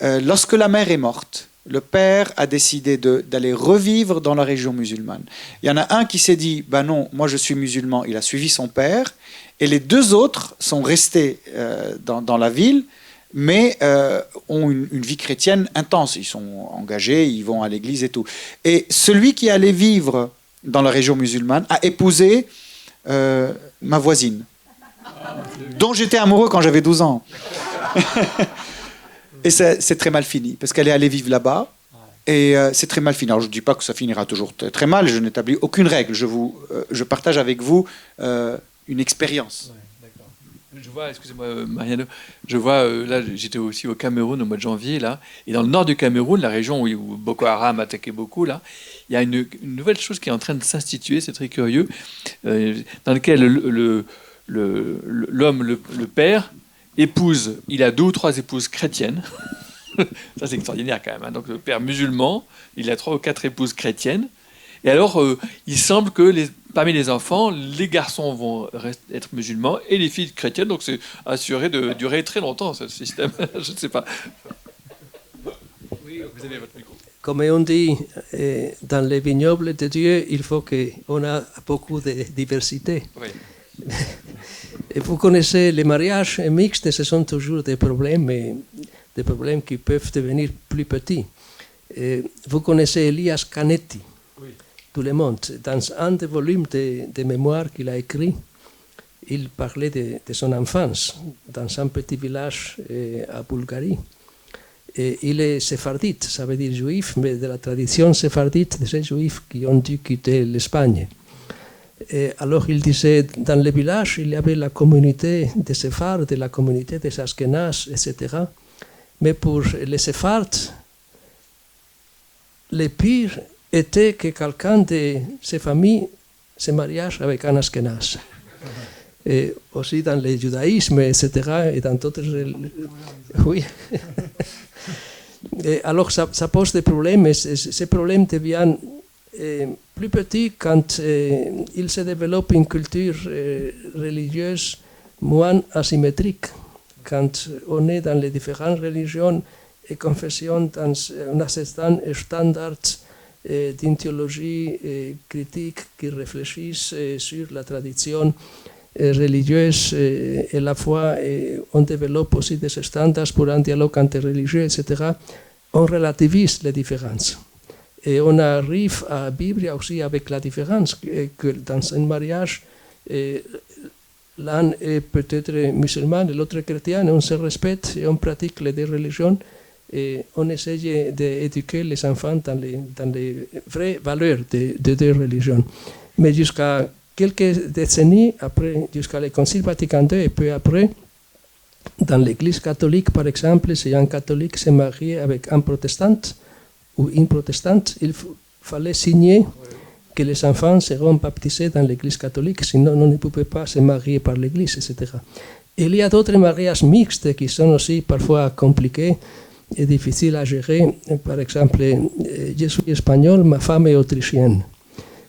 Lorsque la mère est morte, le père a décidé d'aller revivre dans la région musulmane. Il y en a un qui s'est dit « non, moi je suis musulman », il a suivi son père, et les 2 autres sont restés dans la ville, mais ont une vie chrétienne intense. Ils sont engagés, ils vont à l'église et tout. Et celui qui allait vivre dans la région musulmane a épousé ma voisine, dont j'étais amoureux quand j'avais 12 ans. Et c'est très mal fini, parce qu'elle est allée vivre là-bas, et c'est très mal fini. Alors je ne dis pas que ça finira toujours très mal, je n'établis aucune règle, je partage avec vous une expérience. Je vois, excusez-moi Mariano, je vois, là j'étais aussi au Cameroun au mois de janvier, là, et dans le nord du Cameroun, la région où Boko Haram attaquait beaucoup, là, il y a une nouvelle chose qui est en train de s'instituer, c'est très curieux, dans lequel l'homme, le père, épouse, il a 2 ou 3 épouses chrétiennes, ça c'est extraordinaire quand même, hein. Donc le père musulman, il a 3 ou 4 épouses chrétiennes, et alors il semble que parmi les enfants, les garçons vont être musulmans et les filles chrétiennes, donc c'est assuré de durer très longtemps ce système, je ne sais pas. Oui, vous avez votre micro. Comme on dit, dans les vignobles de Dieu, il faut qu'on ait beaucoup de diversité. Oui. Et vous connaissez, les mariages mixtes, ce sont toujours des problèmes qui peuvent devenir plus petits. Et vous connaissez Elias Canetti, oui. Tout le monde. Dans un des volumes de mémoires qu'il a écrit, il parlait de son enfance dans un petit village à Bulgarie. Et il est séphardite, ça veut dire juif, mais de la tradition séphardite de ces juifs qui ont dû quitter l'Espagne. Et alors il disait, dans le village, il y avait la communauté des Séphards, de la communauté des Ashkénazes, etc. Mais pour les Séphards, le pire était que quelqu'un de ces familles se marie avec un Ashkénaze. Et aussi dans le judaïsme, etc. Et dans d'autres... Oui. Et alors ça pose des problèmes, et ces problèmes deviennent plus petits quand il se développe une culture religieuse moins asymétrique. Quand on est dans les différentes religions et confessions dans un certain standard d'une théologie critique qui réfléchissent sur la tradition religieuse et la foi, et on développe aussi des standards pour un dialogue interreligieux, etc. On relativise les différences. Et on arrive à vivre aussi avec la différence, que dans un mariage, l'un est peut-être musulman et l'autre chrétien, et on se respecte et on pratique les 2 religions, et on essaye d'éduquer les enfants dans les vraies valeurs des 2 religions. Mais jusqu'à quelques décennies après, jusqu'à le Concile Vatican II et peu après, dans l'Église catholique, par exemple, si un catholique se mariait avec un protestant ou une protestante, il fallait signer que les enfants seront baptisés dans l'Église catholique, sinon on ne pouvait pas se marier par l'Église, etc. Il y a d'autres mariages mixtes qui sont aussi parfois compliqués et difficiles à gérer. Par exemple, je suis espagnol, ma femme est autrichienne,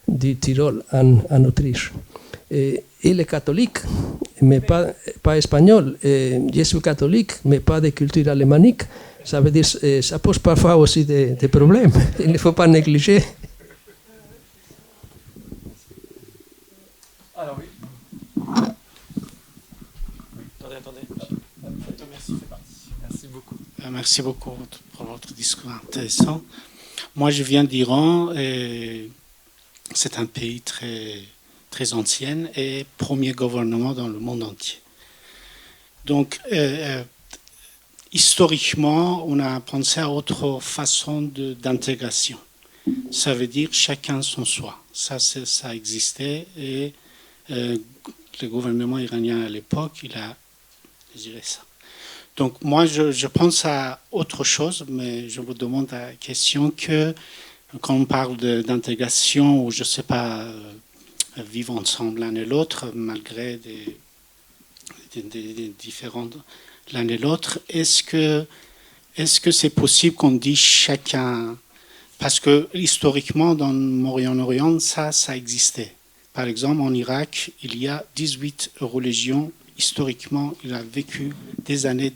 du Tyrol en Autriche. Et il est catholique, mais pas espagnol. Je suis catholique, mais pas de culture alémanique. Ça veut dire ça pose parfois aussi des problèmes. Il ne faut pas négliger. Alors oui. Attendez. Merci, c'est parti. Merci beaucoup. Merci beaucoup pour votre discours intéressant. Moi, je viens d'Iran et c'est un pays très, très ancien et premier gouvernement dans le monde entier. Donc, historiquement, on a pensé à autre façon d'intégration. Ça veut dire chacun son soi. Ça existait et le gouvernement iranien à l'époque, il a désiré ça. Donc moi, je pense à autre chose, mais je vous demande la question que quand on parle d'intégration ou je ne sais pas, vivre ensemble l'un et l'autre, malgré des différents l'un et l'autre, est-ce que c'est possible qu'on dise chacun, parce que historiquement dans Moyen-Orient, ça existait. Par exemple, en Irak, il y a 18 religions. Historiquement, il a vécu des années.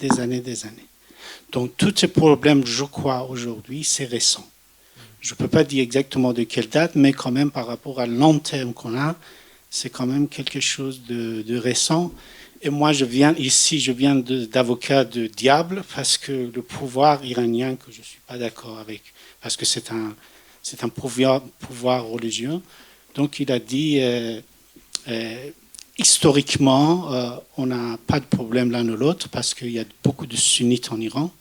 Donc, tous ces problèmes, je crois, aujourd'hui, c'est récent. Je ne peux pas dire exactement de quelle date, mais quand même, par rapport à long terme qu'on a, c'est quand même quelque chose de récent. Et moi, je viens d'avocat de diable parce que le pouvoir iranien, que je ne suis pas d'accord avec, parce que c'est un pouvoir religieux. Donc, il a dit, historiquement, on n'a pas de problème l'un ou l'autre parce qu'il y a beaucoup de sunnites en Iran.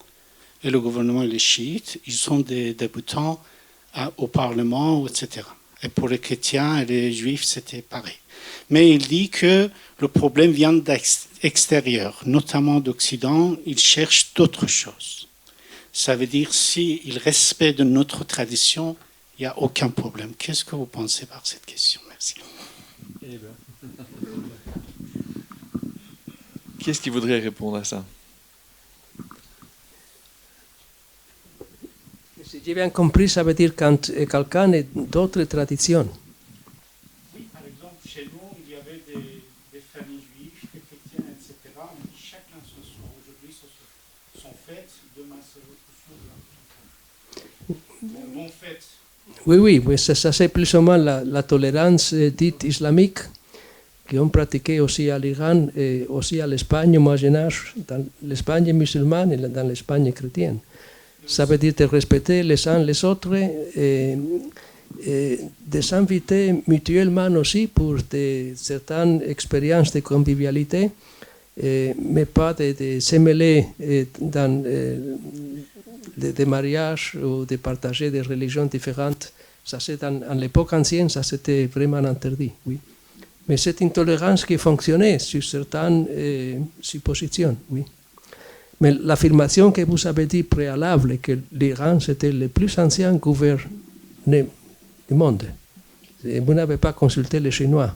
Et le gouvernement et les chiites, ils sont des débutants au Parlement, etc. Et pour les chrétiens et les juifs, c'était pareil. Mais il dit que le problème vient d'extérieur, notamment d'Occident. Il cherche d'autres choses. Ça veut dire s'il respecte notre tradition, il n'y a aucun problème. Qu'est-ce que vous pensez par cette question? Merci. Qui est-ce qui voudrait répondre à ça? Si j'ai bien compris, ça veut dire quand quelqu'un est d'autres traditions. Oui, par exemple, chez nous, il y avait des familles juives, des chrétiens, etc. On dit chacun son soi. Aujourd'hui, ce sont fêtes, demain, c'est bon fête. Oui, ça c'est plus ou moins la tolérance dite islamique qu'on pratiquait aussi à l'Iran et aussi à l'Espagne au Moyen-Âge, dans l'Espagne musulmane et dans l'Espagne chrétienne. Ça veut dire de respecter les uns les autres et de s'inviter mutuellement aussi pour certaines expériences de convivialité, mais pas de se mêler dans des mariages ou de partager des religions différentes. Ça, c'est en l'époque ancienne, ça c'était vraiment interdit, oui. Mais c'est une tolérance qui fonctionnait sur certaines suppositions, oui. Mais l'affirmation que vous avez dit préalable, que l'Iran c'était le plus ancien gouvernement du monde, vous n'avez pas consulté les Chinois.